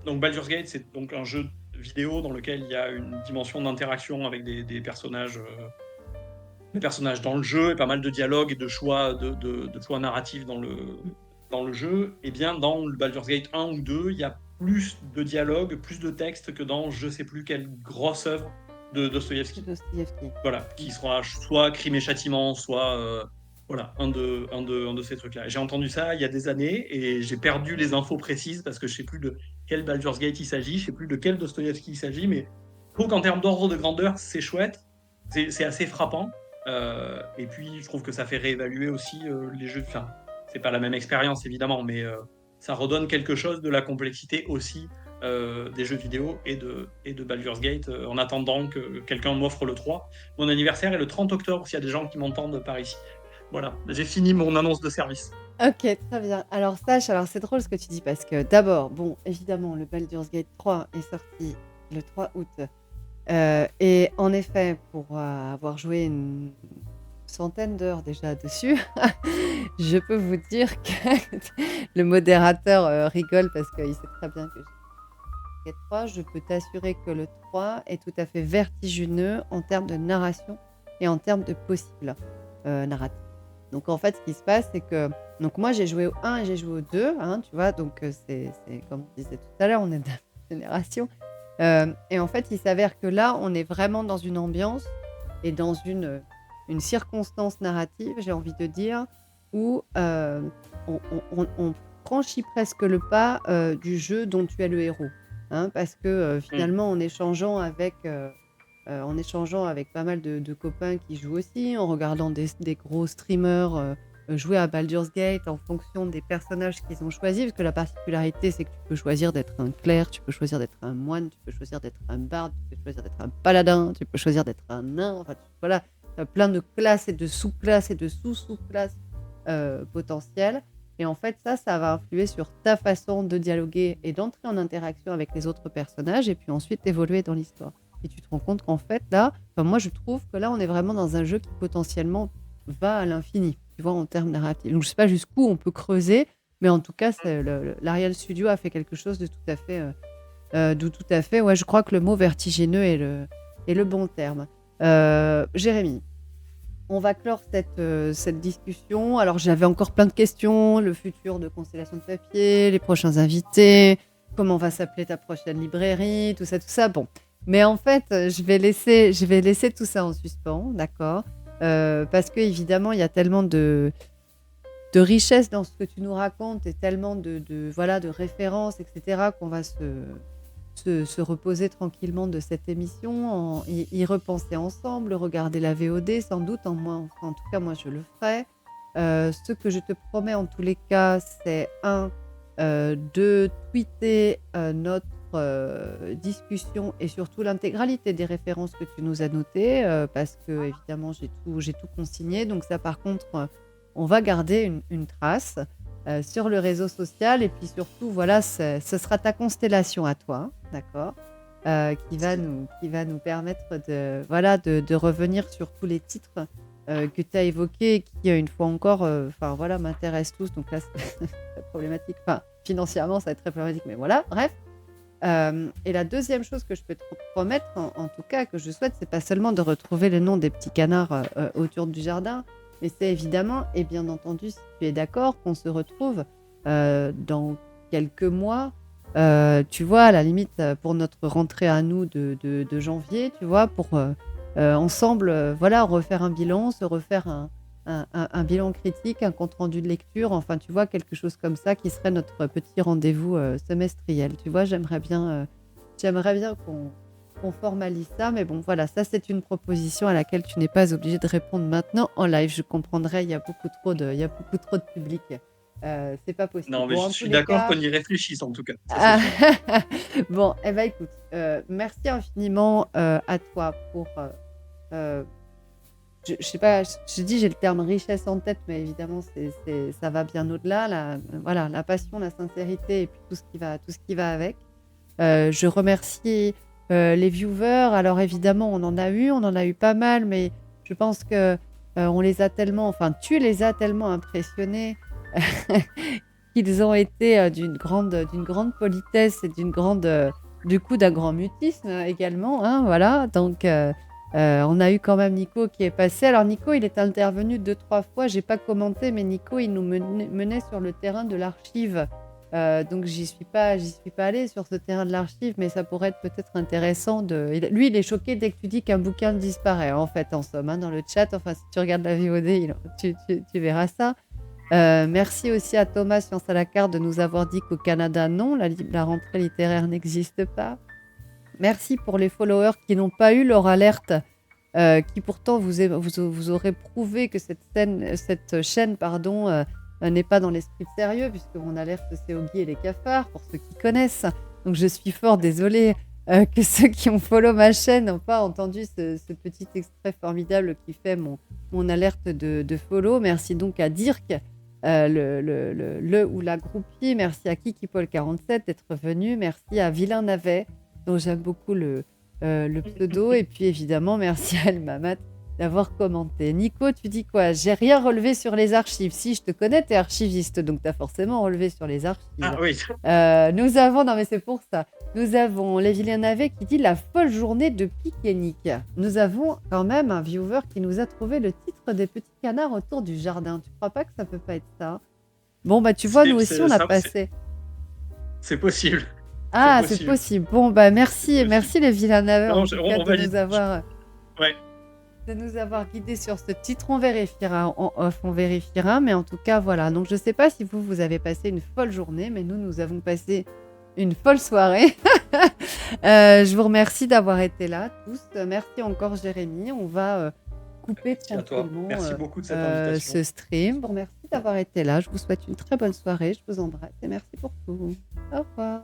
donc Baldur's Gate, c'est donc un jeu vidéo dans lequel il y a une dimension d'interaction avec des personnages dans le jeu, et pas mal de dialogues et de choix narratifs dans le jeu. Et bien dans le Baldur's Gate 1 ou 2, il y a plus de dialogues, plus de textes que dans je sais plus quelle grosse œuvre de Dostoïevski. Voilà, qui sera soit Crime et Châtiment, soit voilà, un de ces trucs-là. J'ai entendu ça il y a des années et j'ai perdu les infos précises parce que je sais plus de quel Baldur's Gate il s'agit, je sais plus de quel Dostoïevski il s'agit, mais je trouve qu'en termes d'ordre de grandeur, c'est chouette, c'est assez frappant. Et puis je trouve que ça fait réévaluer aussi les jeux. Enfin, c'est pas la même expérience évidemment, mais ça redonne quelque chose de la complexité aussi des jeux vidéo et de Baldur's Gate, en attendant que quelqu'un m'offre le 3. Mon anniversaire est le 30 octobre, s'il y a des gens qui m'entendent par ici. Voilà, j'ai fini mon annonce de service. Ok, très bien. Alors c'est drôle ce que tu dis, parce que d'abord, bon, évidemment, le Baldur's Gate 3 est sorti le 3 août. Et en effet, pour avoir joué une centaine d'heures déjà dessus, je peux vous dire que le modérateur rigole parce qu'il sait très bien que j'ai 3. Je peux t'assurer que le 3 est tout à fait vertigineux en termes de narration et en termes de possibles narratifs. Donc en fait, ce qui se passe, c'est que donc moi j'ai joué au 1 et j'ai joué au 2, hein, tu vois, donc c'est comme on disait tout à l'heure, on est de la même génération. Et en fait, il s'avère que là, on est vraiment dans une ambiance et dans une circonstance narrative, j'ai envie de dire, où on franchit presque le pas du jeu dont tu es le héros. Hein, parce que finalement, en échangeant avec pas mal de copains qui jouent aussi, en regardant des gros streamers jouer à Baldur's Gate en fonction des personnages qu'ils ont choisis, parce que la particularité, c'est que tu peux choisir d'être un clerc, tu peux choisir d'être un moine, tu peux choisir d'être un barde, tu peux choisir d'être un paladin, tu peux choisir d'être un nain, enfin voilà, tu as plein de classes et de sous-classes et de sous-sous-classes potentielles. Et en fait, ça va influer sur ta façon de dialoguer et d'entrer en interaction avec les autres personnages, et puis ensuite évoluer dans l'histoire. Et tu te rends compte qu'en fait, là, moi je trouve que là, on est vraiment dans un jeu qui potentiellement va à l'infini, tu vois, en termes narratifs. Donc je sais pas jusqu'où on peut creuser, mais en tout cas, l'Arial Studio a fait quelque chose de tout à fait, ouais, je crois que le mot vertigineux est le bon terme. Jérémy. on va clore cette discussion. Alors, j'avais encore plein de questions. Le futur de Constellation de Papier, les prochains invités, comment va s'appeler ta prochaine librairie, tout ça, tout ça. Bon. Mais en fait, je vais laisser tout ça en suspens, d'accord? Parce que évidemment, il y a tellement de richesse dans ce que tu nous racontes et tellement voilà, de références, etc., qu'on va se reposer tranquillement de cette émission, y repenser ensemble, regarder la VOD sans doute, en tout cas moi je le ferai. Ce que je te promets en tous les cas, c'est de tweeter notre discussion et surtout l'intégralité des références que tu nous as notées, parce que évidemment j'ai tout consigné, donc ça par contre, on va garder une trace sur le réseau social. Et puis surtout, voilà, ce sera ta constellation à toi, d'accord, qui va nous permettre voilà, de revenir sur tous les titres que tu as évoqués, qui, une fois encore, voilà, m'intéressent tous. Donc là, c'est très problématique. Enfin, financièrement, ça va être très problématique, mais voilà, bref. Et la deuxième chose que je peux te promettre, en tout cas, que je souhaite, c'est pas seulement de retrouver le nom des petits canards autour du jardin, mais c'est évidemment, et bien entendu, si tu es d'accord, qu'on se retrouve dans quelques mois, tu vois, à la limite, pour notre rentrée à nous de janvier, tu vois, pour ensemble, voilà, refaire un bilan, se refaire un bilan critique, un compte-rendu de lecture, enfin, tu vois, quelque chose comme ça qui serait notre petit rendez-vous semestriel. Tu vois, j'aimerais bien qu'on formalise ça, mais bon, voilà, ça c'est une proposition à laquelle tu n'es pas obligé de répondre maintenant en live. Je comprendrais, il y a beaucoup trop de public. C'est pas possible. Non, mais Bon, je en tous suis les d'accord cas, qu'on y réfléchisse en tout cas, ça c'est ah, sûr. bon, eh ben écoute, merci infiniment à toi pour euh, je sais pas, je dis j'ai le terme richesse en tête, mais évidemment ça va bien au-delà. Voilà, la passion, la sincérité et puis tout ce qui va avec. Je remercie les viewers. Alors évidemment, on en a eu pas mal, mais je pense que on les a tellement, enfin tu les as tellement impressionnés qu'ils ont été d'une grande politesse et du coup d'un grand mutisme également, hein, voilà. Donc on a eu quand même Nico qui est passé. Alors Nico, il est intervenu 2-3 fois. J'ai pas commenté, mais Nico, il nous menait sur le terrain de l'archive. Donc j'y suis pas allée sur ce terrain de l'archive, mais ça pourrait être peut-être intéressant Lui, il est choqué dès que tu dis qu'un bouquin disparaît, en fait, en somme, hein, dans le chat. Enfin, si tu regardes la VOD, tu verras ça. Merci aussi à Thomas Science à la carte de nous avoir dit qu'au Canada, non, la rentrée littéraire n'existe pas. Merci pour les followers qui n'ont pas eu leur alerte, qui pourtant vous aurez prouvé que cette chaîne, pardon, n'est pas dans l'esprit de sérieux, puisque mon alerte c'est Oggy et les cafards, pour ceux qui connaissent. Donc je suis fort désolée que ceux qui ont follow ma chaîne n'ont pas entendu ce petit extrait formidable qui fait mon alerte de follow. Merci donc à Dirk, le ou la groupie. Merci à Kiki Paul 47 d'être venu. Merci à Vilain Navet, dont j'aime beaucoup le pseudo. Et puis évidemment, merci à El Mamat d'avoir commenté. Nico, tu dis quoi? J'ai rien relevé sur les archives. Si, je te connais, t'es archiviste, donc t'as forcément relevé sur les archives. Ah oui, Nous avons, non mais c'est pour ça, nous avons les Vilain Navet qui dit la folle journée de Pic et Nick. Nous avons quand même un viewer qui nous a trouvé le titre des petits canards autour du jardin. Tu crois pas que ça peut pas être ça? Bon, bah tu vois, nous aussi on a passé. c'est possible. Ah, c'est possible. possible. Bon, bah merci, C'est merci les Vilain Navet Non, en tout cas on valide. Ouais. de nous avoir guidés sur ce titre. On vérifiera en off, on vérifiera. Mais en tout cas, voilà. Donc, je ne sais pas si vous avez passé une folle journée, mais nous avons passé une folle soirée. Je vous remercie d'avoir été là, tous. Merci encore, Jérémy. On va couper Merci à toi. tranquillement Merci beaucoup de cette invitation. ce stream. Je vous remercie d'avoir été là. Je vous souhaite une très bonne soirée. Je vous embrasse et merci pour tout. Au revoir.